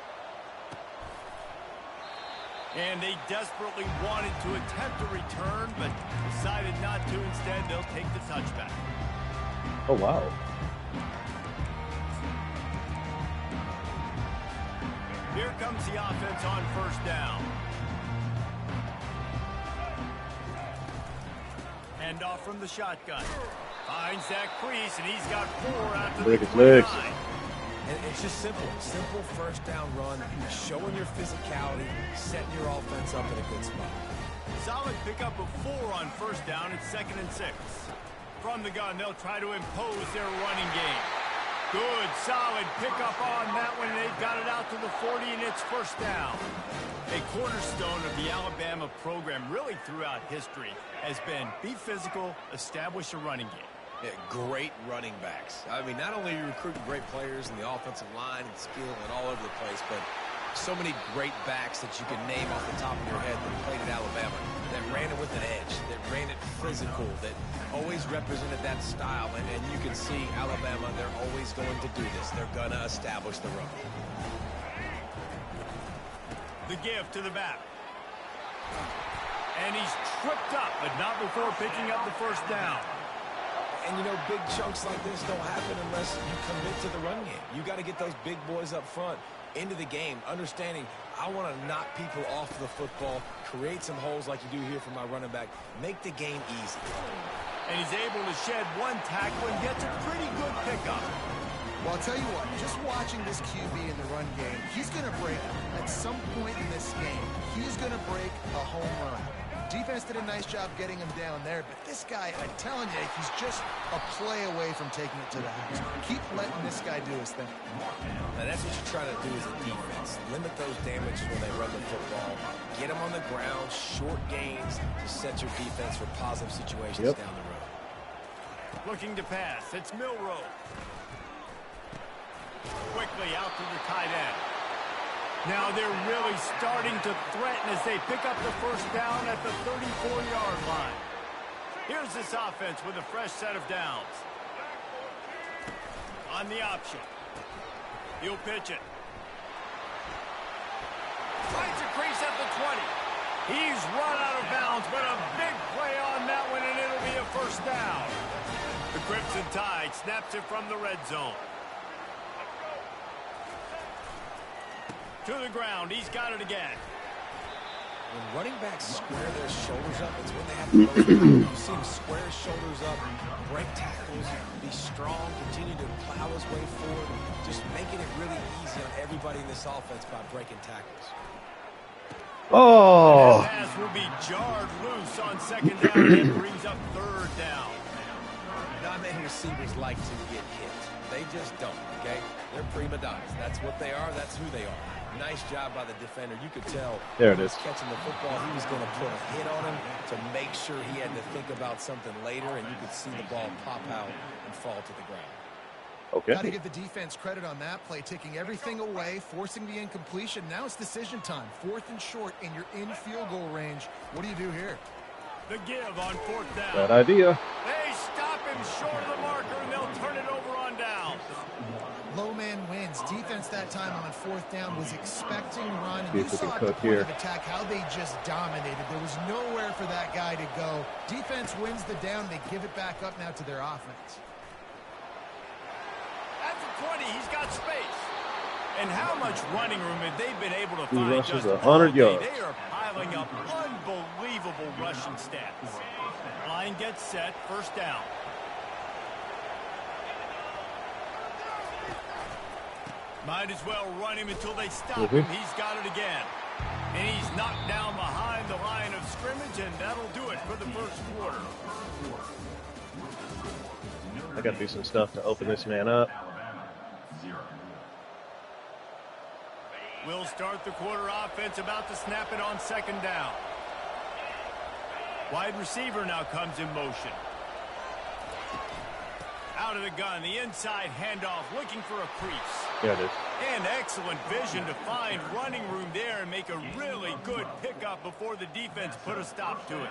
And they desperately wanted to attempt a return, but decided not to. Instead, they'll take the touchback. Oh, wow. Here comes the offense on first down. Hand off from the shotgun. Finds that crease, and he's got 4 after the 29. And it's just simple. Simple first down run, showing your physicality, setting your offense up in a good spot. Solid pickup of 4 on first down. It's 2nd and 6. From the gun, they'll try to impose their running game. Good, solid pickup on that one. They've got it out to the 40, and it's first down. A cornerstone of the Alabama program really throughout history has been be physical, establish a running game. Yeah, great running backs. I mean, not only are you recruiting great players in the offensive line and skill and all over the place, but so many great backs that you can name off the top of your head that played at Alabama, that ran it with an edge, that ran it physical, that always represented that style. And you can see Alabama, they're always going to do this. They're going to establish the run. The give to the back. And he's tripped up, but not before picking up the first down. And, you know, big chunks like this don't happen unless you commit to the run game. You got to get those big boys up front into the game, understanding I want to knock people off the football, create some holes like you do here for my running back, make the game easy. And he's able to shed 1 tackle and gets a pretty good pickup. Well, I'll tell you what, just watching this QB in the run game, he's going to break at some point in this game. He's going to break a home run. Defense did a nice job getting him down there, but this guy, I'm telling you, he's just a play away from taking it to the house. Keep letting this guy do his thing. Now, that's what you try to do as a defense. Limit those damages when they run the football. Get them on the ground, short gains to set your defense for positive situations down the road. Looking to pass, it's Milroe. Quickly out to the tight end. Now they're really starting to threaten as they pick up the first down at the 34-yard line. Here's this offense with a fresh set of downs. On the option. He'll pitch it. Finds a crease at the 20. He's run out of bounds, but a big play on that one, and it'll be a first down. The Crimson Tide snaps it from the red zone. To the ground. He's got it again. When running backs square their shoulders up, it's when they have the most power. You see him square his shoulders up, break tackles, be strong, continue to plow his way forward, just making it really easy on everybody in this offense by breaking tackles. Oh! That pass will be jarred loose on second down and brings up third down. Not many receivers like to get hit. They just don't, okay? They're prima donnas. That's what they are. That's who they are. Nice job by the defender. You could tell there it is. Catching the football, he was going to put a hit on him to make sure he had to think about something later, and you could see the ball pop out and fall to the ground. Okay. Got to give the defense credit on that play, taking everything away, forcing the incompletion. Now it's decision time. 4th and short, and you're in field goal range. What do you do here? The give on 4th down. Bad idea. They stop him short of the marker, and they'll turn it over on down. Low man wins. Defense that time on 4th down was expecting run. And you saw at the point here of attack how they just dominated. There was nowhere for that guy to go. Defense wins the down. They give it back up now to their offense. At the 20, he's got space. And how much running room have they been able to He find? rushes Just 100 yards. They are piling up unbelievable rushing stats. Line gets set, first down. Might as well run him until they stop him. He's got it again. And he's knocked down behind the line of scrimmage, and that'll do it for the first quarter. I got to do some stuff to open this man up. We'll start the quarter offense, about to snap it on second down. Wide receiver now comes in motion. Out of the gun, the inside handoff, looking for a crease. There it is. And excellent vision to find running room there and make a really good pickup before the defense put a stop to it.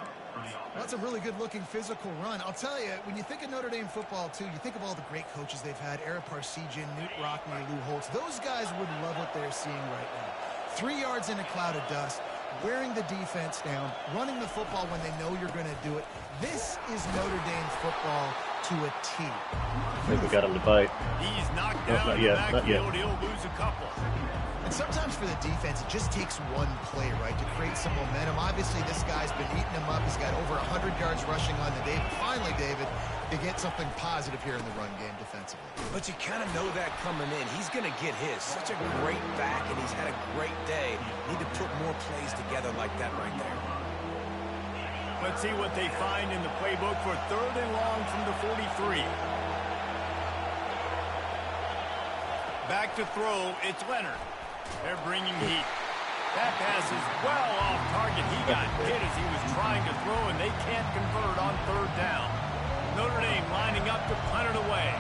That's a really good-looking physical run. I'll tell you, when you think of Notre Dame football, too, you think of all the great coaches they've had, Ara Parseghian, Newt Rockne, Lou Holtz. Those guys would love what they're seeing right now. 3 yards in a cloud of dust, wearing the defense down, running the football when they know you're going to do it. This is Notre Dame football to a T. I think we got him to bite. He's knocked down not in yet, the not yet. backfield. He'll lose a couple. And sometimes for the defense, it just takes one play, right, to create some momentum. Obviously, this guy's been eating him up. He's got over 100 yards rushing on the day. Finally, David, to get something positive here in the run game defensively. But you kind of know that coming in. He's going to get his. Such a great back, and he's had a great day. Need to put more plays together like that right there. Let's see what they find in the playbook for 3rd and long from the 43. Back to throw, it's Leonard. They're bringing heat. That pass is well off target. He got hit as he was trying to throw, and they can't convert on 3rd down. Notre Dame lining up to punt it away.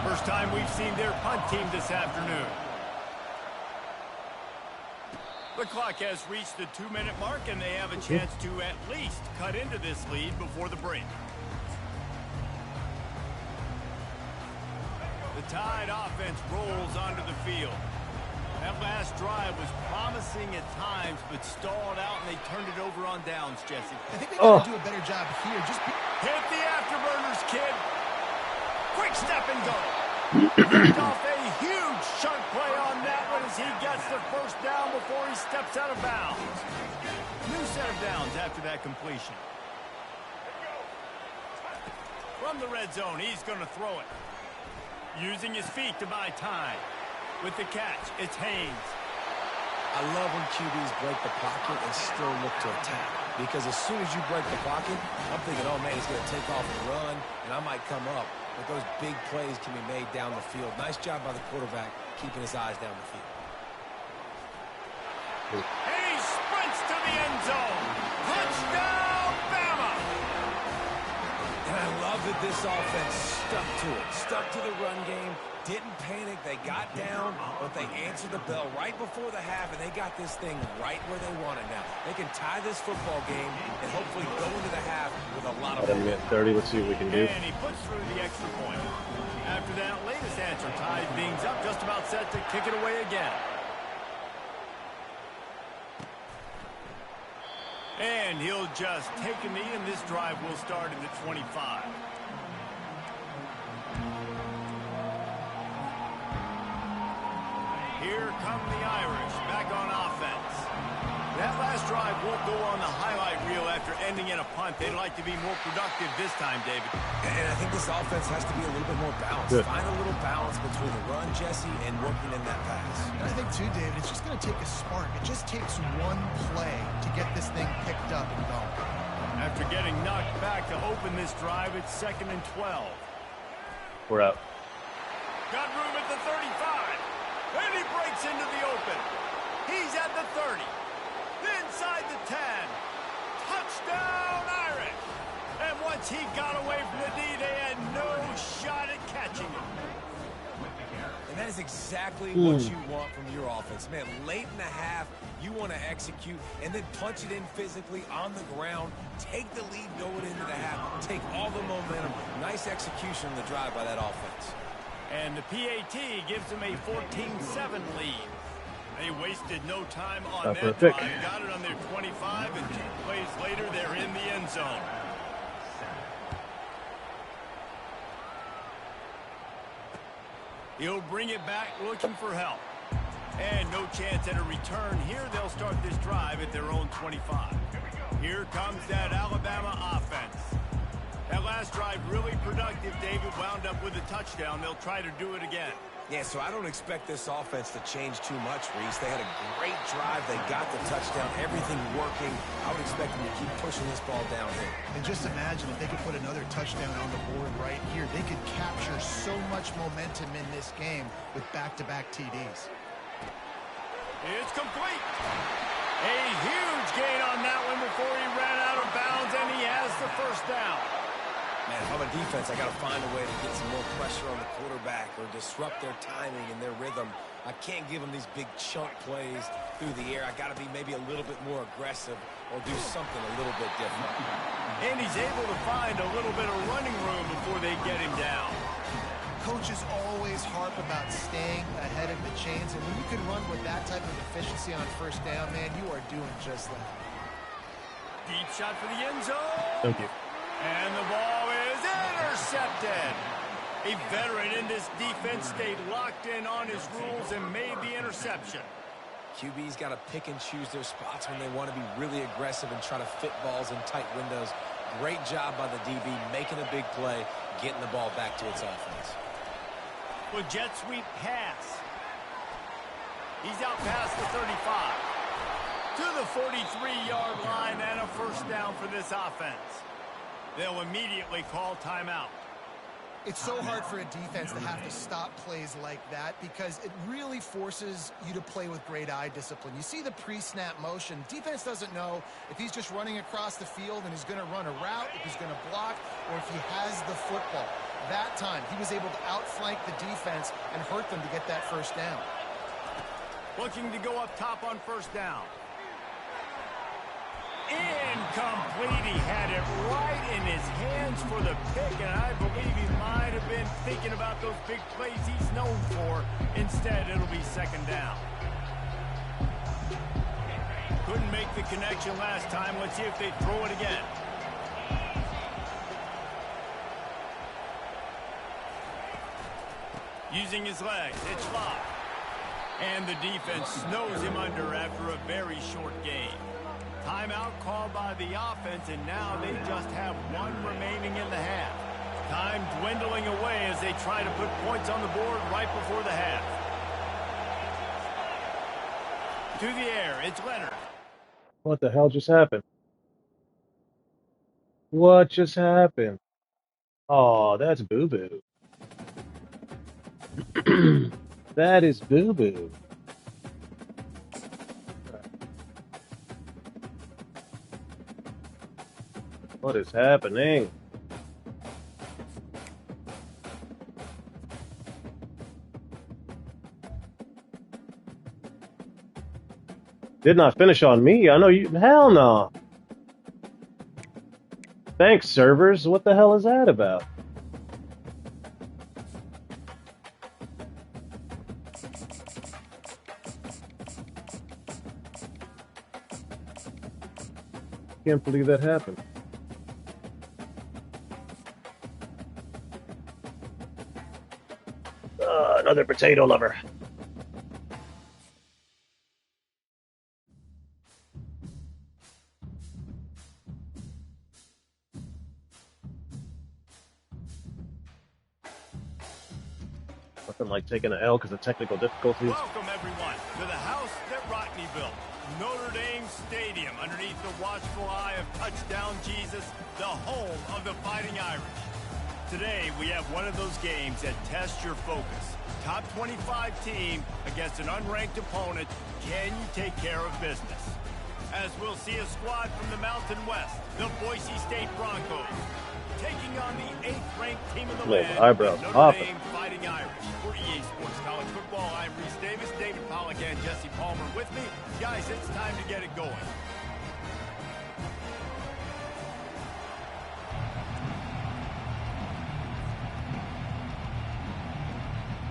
First time we've seen their punt team this afternoon. The clock has reached the 2-minute mark, and they have a chance to at least cut into this lead before the break. The Tide offense rolls onto the field. That last drive was promising at times, but stalled out, and they turned it over on downs, Jesse. I think they got to do a better job here. Hit the afterburners, kid. Quick step and go. Picked off a huge chunk play on that one as he gets the 1st down before he steps out of bounds. New set of downs after that completion. From the red zone, he's going to throw it. Using his feet to buy time. With the catch, it's Haynes. I love when QBs break the pocket and still look to attack. Because as soon as you break the pocket, I'm thinking, oh, man, he's going to take off and run, and I might come up. But those big plays can be made down the field. Nice job by the quarterback keeping his eyes down the field. And he sprints to the end zone. Touchdown, Bama! And I love that this offense stuck to it. Stuck to the run game. Didn't panic. They got down, but they answered the bell right before the half, and they got this thing right where they want it now. They can tie this football game and hopefully go into the half with a lot of At 30, let's see what we can do. And he puts through the extra point. After that latest answer, ties things up, just about set to kick it away again. And he'll just take a knee, and this drive will start at the 25. Here come the Irish, back on offense. That last drive won't go on the highlight reel after ending in a punt. They'd like to be more productive this time, David. And I think this offense has to be a little bit more balanced. Good. Find a little balance between the run, Jesse, and working in that pass. And I think, too, David, it's just going to take a spark. It just takes one play to get this thing picked up and going. After getting knocked back to open this drive, it's 2nd and 12. We're out. Got room at the 35. And he breaks into the open. He's at the 30. Inside the 10. Touchdown, Irish. And once he got away from the D, they had no shot at catching him. And that is exactly what you want from your offense. Man, late in the half, you want to execute and then punch it in physically on the ground. Take the lead going into the half. Take all the momentum. Nice execution on the drive by that offense. And the PAT gives them a 14-7 lead. They wasted no time on that drive. Got it on their 25, and 2 plays later, they're in the end zone. He'll bring it back looking for help. And no chance at a return here. They'll start this drive at their own 25. Here comes that Alabama offense. That last drive really productive. David wound up with a touchdown. They'll try to do it again. Yeah, so I don't expect this offense to change too much, Reese. They had a great drive. They got the touchdown. Everything working. I would expect them to keep pushing this ball downhill. And just imagine if they could put another touchdown on the board right here. They could capture so much momentum in this game with back-to-back TDs. It's complete. A huge gain on that one before he ran out of bounds, and he has the 1st down. Man, if I'm a defense, I got to find a way to get some more pressure on the quarterback or disrupt their timing and their rhythm. I can't give them these big chunk plays through the air. I got to be maybe a little bit more aggressive or do something a little bit different. And he's able to find a little bit of running room before they get him down. Coaches always harp about staying ahead of the chains, and when you can run with that type of efficiency on first down, man, you are doing just that. Deep shot for the end zone. Thank you. And the ball is intercepted. A veteran in this defense stayed locked in on his rules and made the interception. QB's got to pick and choose their spots when they want to be really aggressive and try to fit balls in tight windows. Great job by the DB making a big play, getting the ball back to its offense. With jet sweep pass. He's out past the 35. To the 43-yard line and a first down for this offense. They'll immediately call timeout. It's so hard for a defense to have to stop plays like that because it really forces you to play with great eye discipline. You see the pre-snap motion. Defense doesn't know if he's just running across the field and he's going to run a route, if he's going to block, or if he has the football. That time, he was able to outflank the defense and hurt them to get that first down. Looking to go up top on first down. Incomplete. He had it right in his hands for the pick, and I believe he might have been thinking about those big plays he's known for. Instead, it'll be second down. Couldn't make the connection last time. Let's see if they throw it again. Using his legs, it's locked. And the defense snows him under after a very short game. Timeout called by the offense, and now they just have one remaining in the half. Time dwindling away as they try to put points on the board right before the half. To the air, it's Leonard. What the hell just happened? What just happened? Oh, that's boo-boo. That is boo-boo. What is happening? Did not finish on me. I know you. Hell no. Thanks, servers. What the hell is that about? Can't believe that happened. Another potato lover. Nothing like taking an L because of technical difficulties. Welcome, everyone, to the house that Rockney built. Notre Dame Stadium, underneath the watchful eye of Touchdown Jesus, the home of the Fighting Irish. Today, we have one of those games that tests your focus. Top 25 team against an unranked opponent. Can you take care of business? As we'll see a squad from the Mountain West, the Boise State Broncos, taking on the 8th-ranked team in the land, eyebrows Notre popping. Dame Fighting Irish. For EA Sports College Football, I'm Reese Davis, David Pollack, and Jesse Palmer with me. Guys, it's time to get it going.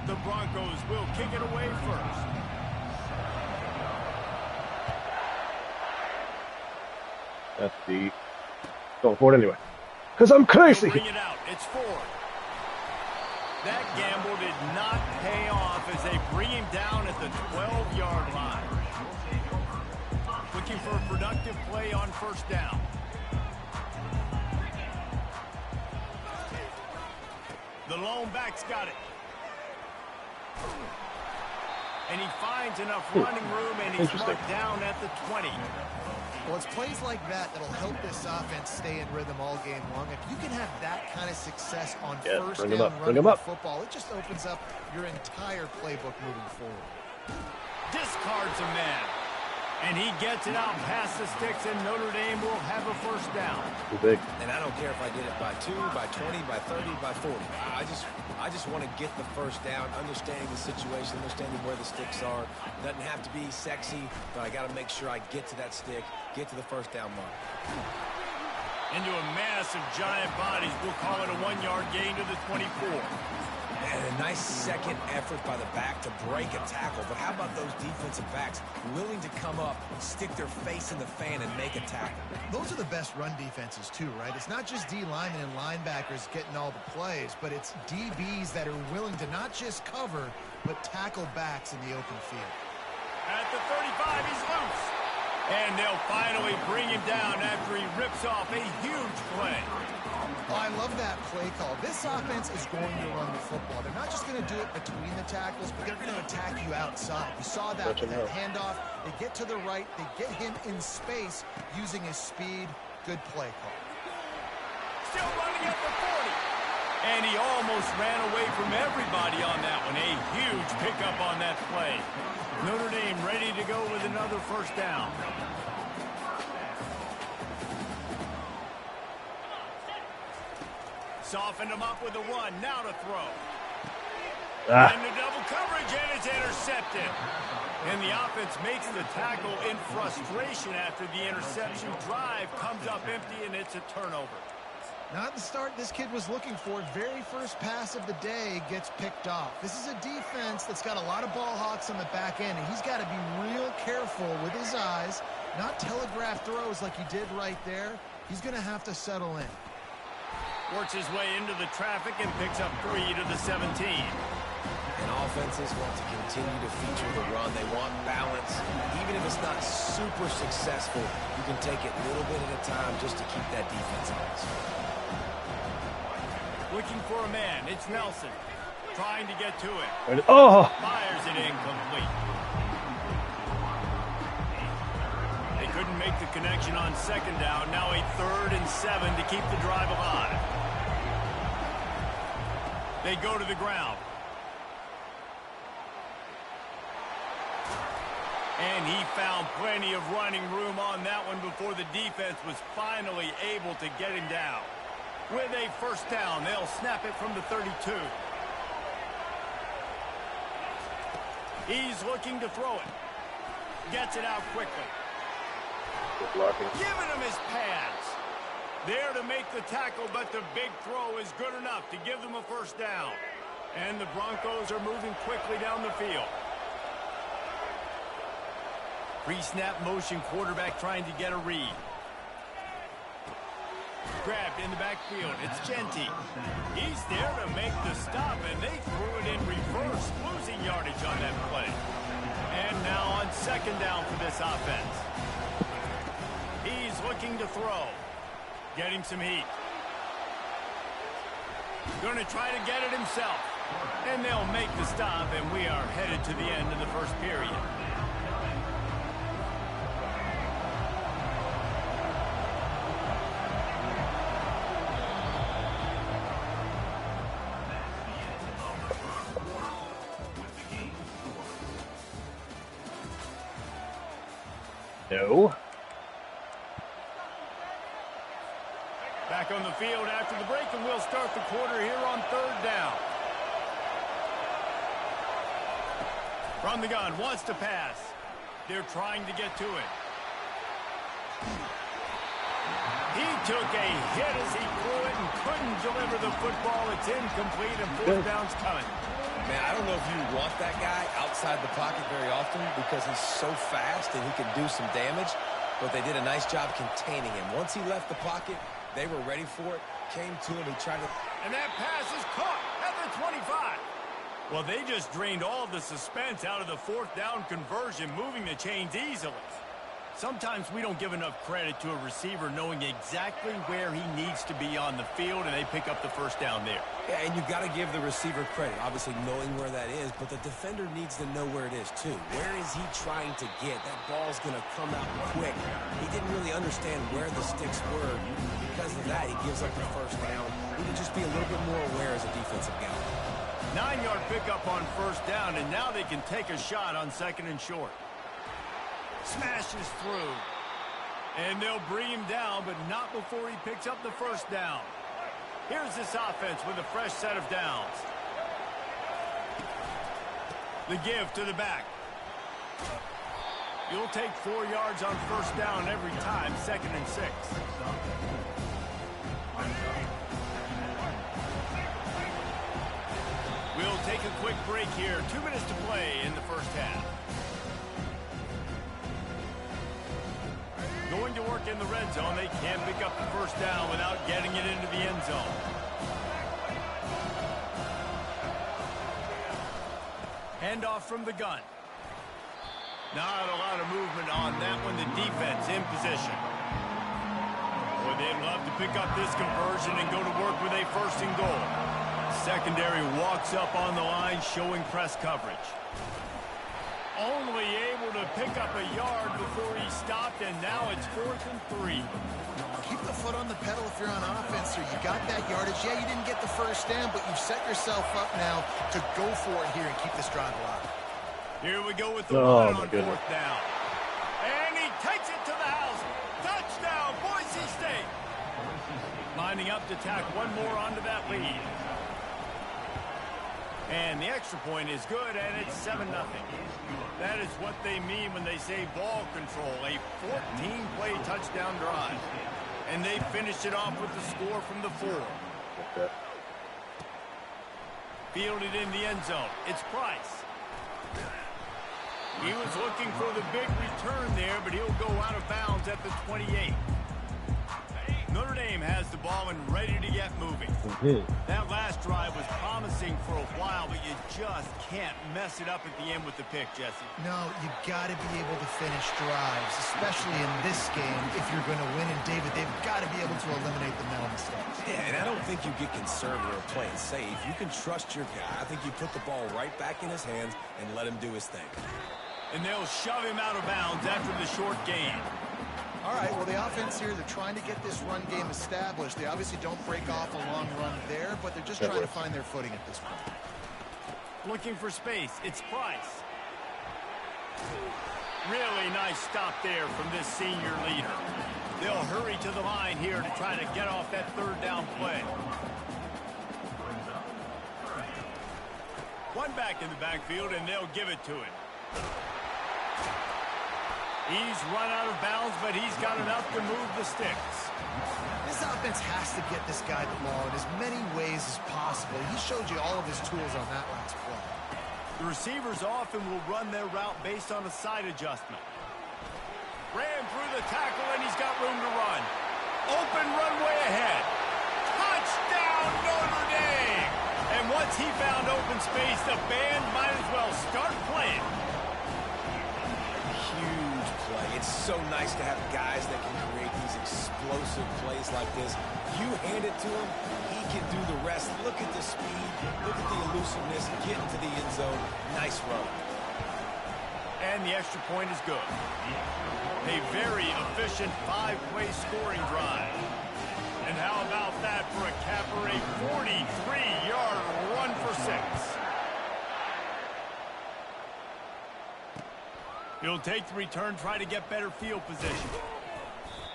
The Broncos will kick it away first. That's deep. Going for it anyway. Because I'm crazy. Bring it out. It's Ford. That gamble did not pay off as they bring him down at the 12-yard line. Looking for a productive play on first down. The lone back's got it. And he finds enough running room, and he's marked down at the 20. Well, it's plays like that that'll help this offense stay in rhythm all game long. If you can have that kind of success on first down running the football, it just opens up your entire playbook moving forward. Discards a man. And he gets it out past the sticks, and Notre Dame will have a first down. Too big. And I don't care if I get it by 2, by 20, by 30, by 40. I just want to get the first down, understanding the situation, understanding where the sticks are. Doesn't have to be sexy, but I got to make sure I get to that stick, get to the first down mark. Into a mass of giant bodies. We'll call it a 1-yard gain to the 24. And a nice second effort by the back to break a tackle. But how about those defensive backs willing to come up, stick their face in the fan, and make a tackle? Those are the best run defenses, too, right? It's not just D linemen and linebackers getting all the plays, but it's DBs that are willing to not just cover, but tackle backs in the open field. At the 35, he's loose. And they'll finally bring him down after he rips off a huge play. Oh, I love that play call. This offense is going to run the football. They're not just going to do it between the tackles, but they're going to attack you outside. You saw that with that handoff. They get to the right. They get him in space using his speed. Good play call. Still running at the 40. And he almost ran away from everybody on that one. A huge pickup on that play. Notre Dame ready to go with another first down. Softened him up with a run. Now to throw. And the double coverage, and it's intercepted. And the offense makes the tackle in frustration after the interception. Drive comes up empty, and it's a turnover. Not the start this kid was looking for. Very first pass of the day gets picked off. This is a defense that's got a lot of ball hawks on the back end, and he's got to be real careful with his eyes, not telegraph throws like he did right there. He's going to have to settle in. Works his way into the traffic and picks up 3 to the 17. And offenses want to continue to feature the run. They want balance. Even if it's not super successful, you can take it little bit at a time just to keep that defense honest. Looking for a man. It's Nelson. Trying to get to it. Oh! Fires it incomplete. They couldn't make the connection on second down. Now a 3rd and 7 to keep the drive alive. They go to the ground. And he found plenty of running room on that one before the defense was finally able to get him down. With a first down, they'll snap it from the 32. He's looking to throw it. Gets it out quickly. Giving him his pads. There to make the tackle, but the big throw is good enough to give them a first down. And the Broncos are moving quickly down the field. Pre-snap motion, quarterback trying to get a read. Grabbed in the backfield. It's Genty. He's there to make the stop, and they threw it in reverse, losing yardage on that play. And now on second down for this offense. He's looking to throw. Get him some heat. Going to try to get it himself. And they'll make the stop, and we are headed to the end of the first period. No. Back on the field after the break, and we'll start the quarter here on third down. From the gun, wants to pass. They're trying to get to it. He took a hit as he threw it and couldn't deliver the football. It's incomplete, and fourth down's coming. Man, I don't know if you want that guy outside the pocket very often because he's so fast and he can do some damage, but they did a nice job containing him. Once he left the pocket, they were ready for it, came to him, he tried to... And that pass is caught at the 25. Well, they just drained all the suspense out of the fourth down conversion, moving the chains easily. Sometimes we don't give enough credit to a receiver knowing exactly where he needs to be on the field, and they pick up the first down there. Yeah, and you got to give the receiver credit, obviously knowing where that is, but the defender needs to know where it is too. Where is he trying to get? That ball's going to come out quick. He didn't really understand where the sticks were. Because of that, he gives up the first down. He can just be a little bit more aware as a defensive guy. 9-yard pickup on first down, and now they can take a shot on second and short. Smashes through. And they'll bring him down, but not before he picks up the first down. Here's this offense with a fresh set of downs. The give to the back. You'll take 4 yards on first down every time, 2nd and 6. We'll take a quick break here. 2 minutes to play in the first half. Going to work in the red zone. They can't pick up the first down without getting it into the end zone. Handoff from the gun. Not a lot of movement on that one. The defense in position. Boy, they'd love to pick up this conversion and go to work with a 1st and goal. Secondary walks up on the line, showing press coverage. Only able to pick up a yard before he stopped, and now it's 4th and 3. Keep the foot on the pedal if you're on offense, or you got that yardage. Yeah, you didn't get the first down, but you've set yourself up now to go for it here and keep this drive alive. Here we go with the run on 4th down. And he takes it to the house. Touchdown, Boise State. Lining up to tack one more onto that lead. And the extra point is good, and it's 7-0. That is what they mean when they say ball control. A 14-play touchdown drive. And they finished it off with the score from the 4. Okay. Fielded in the end zone. It's Price. He was looking for the big return there, but he'll go out of bounds at the 28. Notre Dame has the ball and ready to get moving. That last drive was promising for a while, but you just can't mess it up at the end with the pick, Jesse. No, you got to be able to finish drives, especially in this game if you're going to win. And David, they've got to be able to eliminate the mental mistakes. Yeah, and I don't think you get conservative or play it safe. You can trust your guy. I think you put the ball right back in his hands and let him do his thing. And they'll shove him out of bounds after the short gain. All right, well, the offense here, they're trying to get this run game established. They obviously don't break off a long run there, but they're just trying to find their footing at this point. Looking for space. It's Price. Really nice stop there from this senior leader. They'll hurry to the line here to try to get off that 3rd down play. One back in the backfield, and they'll give it to him. He's run out of bounds, but he's got enough to move the sticks. This offense has to get this guy the ball in as many ways as possible. He showed you all of his tools on that last play. The receivers often will run their route based on a side adjustment. Ran through the tackle, and he's got room to run. Open runway ahead. Touchdown, Notre Dame! And once he found open space, the band might as well start playing. It's so nice to have guys that can create these explosive plays like this. You hand it to him, he can do the rest. Look at the speed, look at the elusiveness, get into the end zone. Nice run. And the extra point is good. A very efficient 5-play scoring drive. And how about that for a capper, a 43-yard run for 6. He'll take the return, try to get better field position.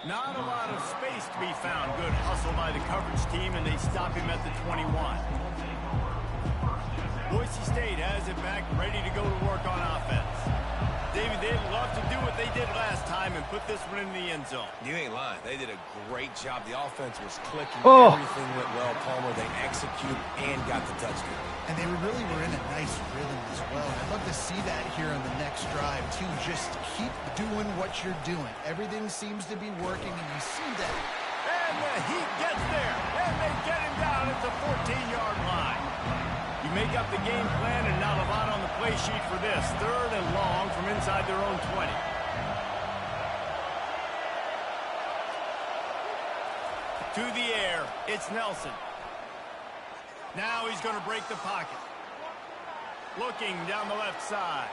Not a lot of space to be found. Good hustle by the coverage team, and they stop him at the 21. Boise State has it back, ready to go to work on offense. David, they'd love to do what they did last time and put this one in the end zone. You ain't lying. They did a great job. The offense was clicking. Everything went well, Palmer. They executed and got the touchdown. And they really were in a nice rhythm as well. I'd love to see that here on the next drive, too. Just keep doing what you're doing. Everything seems to be working, and you see that. And the Heat gets there, and they get him down at the 14-yard line. You make up the game plan, and not a lot on the play sheet for this. 3rd and long from inside their own 20. To the air, it's Nelson. Now he's going to break the pocket. Looking down the left side.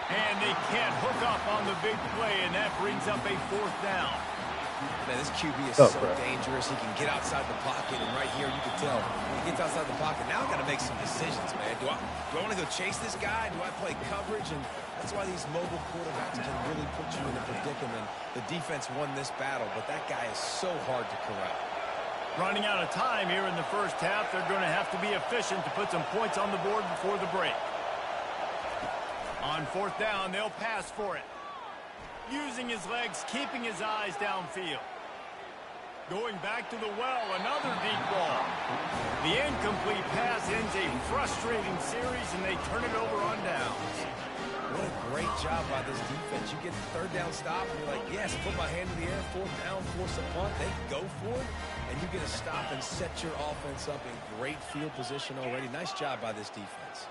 And they can't hook up on the big play, and that brings up a 4th down. Man, this QB is Oh, so crap. dangerous. He can get outside the pocket, and right here you can tell when he gets outside the pocket. Now I got to make some decisions, man. Do I want to go chase this guy? Do I play coverage? And that's why these mobile quarterbacks can really put you in a predicament. The defense won this battle, but that guy is so hard to corral. Running out of time here in the first half, they're going to have to be efficient to put some points on the board before the break. On fourth down, they'll pass for it. Using his legs, keeping his eyes downfield. Going back to the well, another deep ball. The incomplete pass ends a frustrating series, and they turn it over on downs. What a great job by this defense. You get the third down stop, and you're like, yes, put my hand in the air, fourth down, force a punt. They go for it, and you get a stop and set your offense up in great field position already. Nice job by this defense.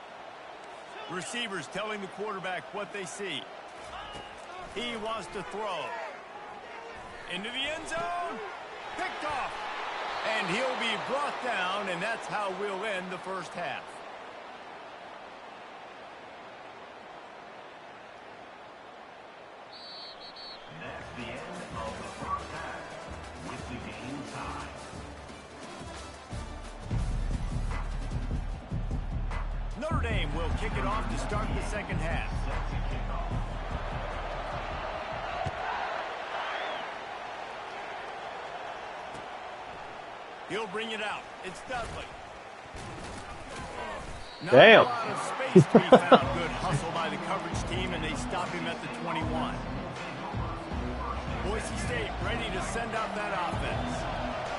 Receivers telling the quarterback what they see. He wants to throw. Into the end zone. Picked off. And he'll be brought down, and that's how we'll end the first half. That's the end of the first half with the game tied. Notre Dame will kick it off to start the second half. He'll bring it out. It's Dudley. Not Damn. a lot of space to be found. Good hustle by the coverage team, and they stop him at the 21. Boise State ready to send out that offense.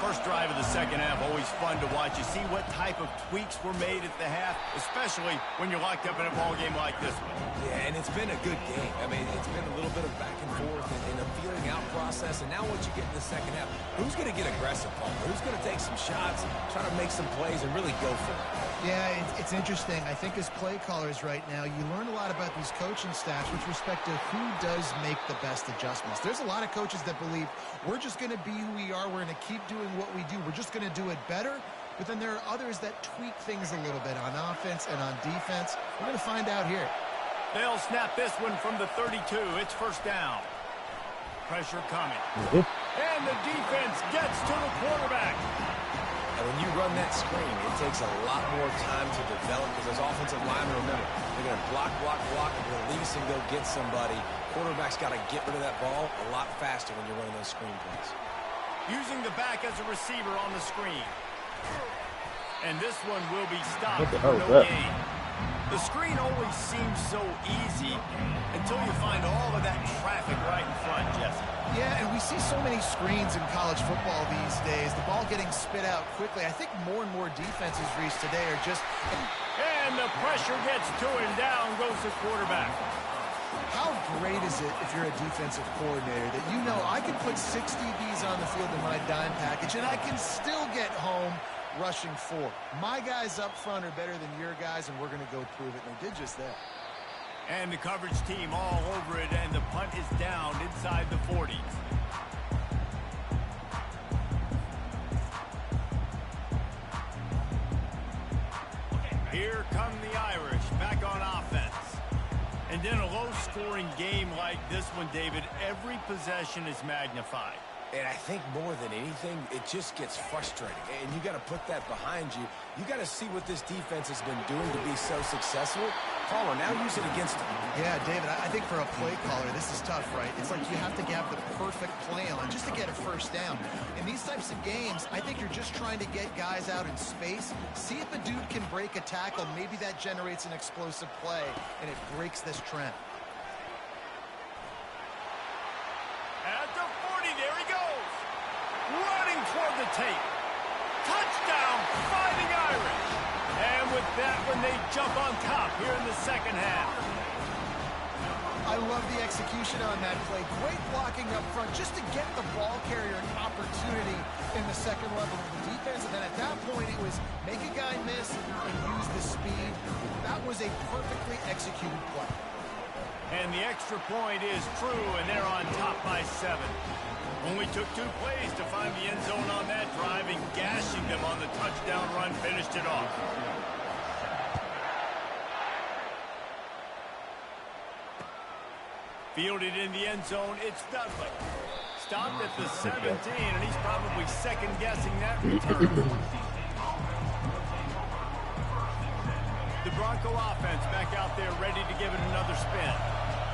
First drive of the second half, always fun to watch. You see what type of tweaks were made at the half, especially when you're locked up in a ball game like this one. Yeah, and it's been a good game. I mean, it's been a little bit of back and forth and a feeling out process. And now what you get in the second half, who's going to get aggressive, Paul? Who's going to take some shots, try to make some plays, and really go for it? Yeah, it's interesting. I think as play callers right now, you learn a lot about these coaching staffs with respect to who does make the best adjustments. There's a lot of coaches that believe we're just going to be who we are. We're going to keep doing what we do. We're just going to do it better. But then there are others that tweak things a little bit on offense and on defense. We're going to find out here. They'll snap this one from the 32. It's first down. Pressure coming. And the defense gets to the quarterback. And when you run that screen, it takes a lot more time to develop because those offensive linemen, remember, they're going to block, and release and go get somebody. Quarterback's got to get rid of that ball a lot faster when you're running those screen plays. Using the back as a receiver on the screen. And this one will be stopped for no gain. The screen always seems so easy until you find all of that traffic right in front, Jesse. Yeah, and we see so many screens in college football these days. The ball getting spit out quickly. I think more and more defenses, Reese, today are just... And the pressure gets to him. Down goes the quarterback. How great is it if you're a defensive coordinator that you know I can put 6 DBs on the field in my dime package and I can still get home rushing 4. My guys up front are better than your guys, and we're going to go prove it. And they did just that. And the coverage team all over it, and the punt is down inside the 40s. Here come the Irish back on offense. And in a low-scoring game like this one, David, every possession is magnified. And I think more than anything, it just gets frustrating. And you got to put that behind you. You got to see what this defense has been doing to be so successful. Caller, now use it against them. Yeah, David, I think for a play caller, this is tough, right? It's like you have to have the perfect play on just to get a first down. In these types of games, I think you're just trying to get guys out in space, see if a dude can break a tackle. Maybe that generates an explosive play, and it breaks this trend. At the 40, there he goes. Running toward the tape. Touchdown, Fighting Irish. And with that one, they jump on top here in the second half. I love the execution on that play. Great blocking up front just to get the ball carrier an opportunity in the second level of the defense. And then at that point, it was make a guy miss and use the speed. That was a perfectly executed play. And the extra point is true, and they're on top by 7. Only took 2 plays to find the end zone on that drive, and gashing them on the touchdown run finished it off. Fielded in the end zone, it's Dudley. Stopped at the 17, and he's probably second-guessing that return. The Bronco offense back out there ready to give it another spin.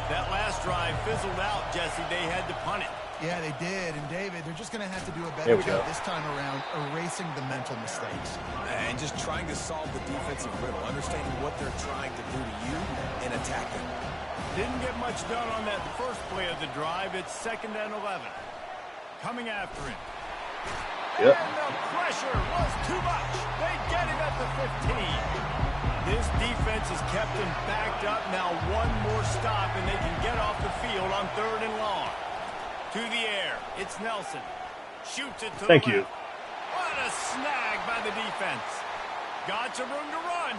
That last drive fizzled out, Jesse. They had to punt it. Yeah, they did. And, David, they're just going to have to do a better job this time around erasing the mental mistakes. And just trying to solve the defensive riddle, understanding what they're trying to do to you and attack them. Didn't get much done on that first play of the drive. It's 2nd and 11. Coming after him. Yep. And the pressure was too much. They get him at the 15. This defense has kept him backed up. Now one more stop, and they can get off the field on 3rd and long. To the air. It's Nelson. Shoots it to the left. Thank you. What a snag by the defense. Got some room to run.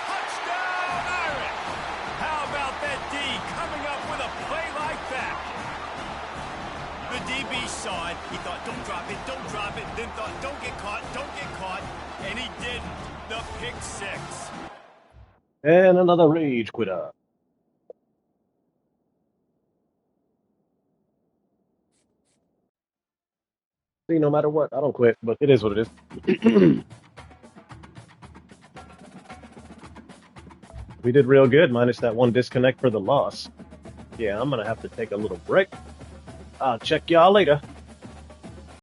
Touchdown, Irish. How about that D coming up with a play like that? The DB saw it. He thought, don't drop it, don't drop it. Then thought, don't get caught, don't get caught. And he didn't. The pick 6. And another rage quitter. See, no matter what, I don't quit, but it is what it is. We did real good, minus that one disconnect for the loss. Yeah, I'm going to have to take a little break. I'll check y'all later.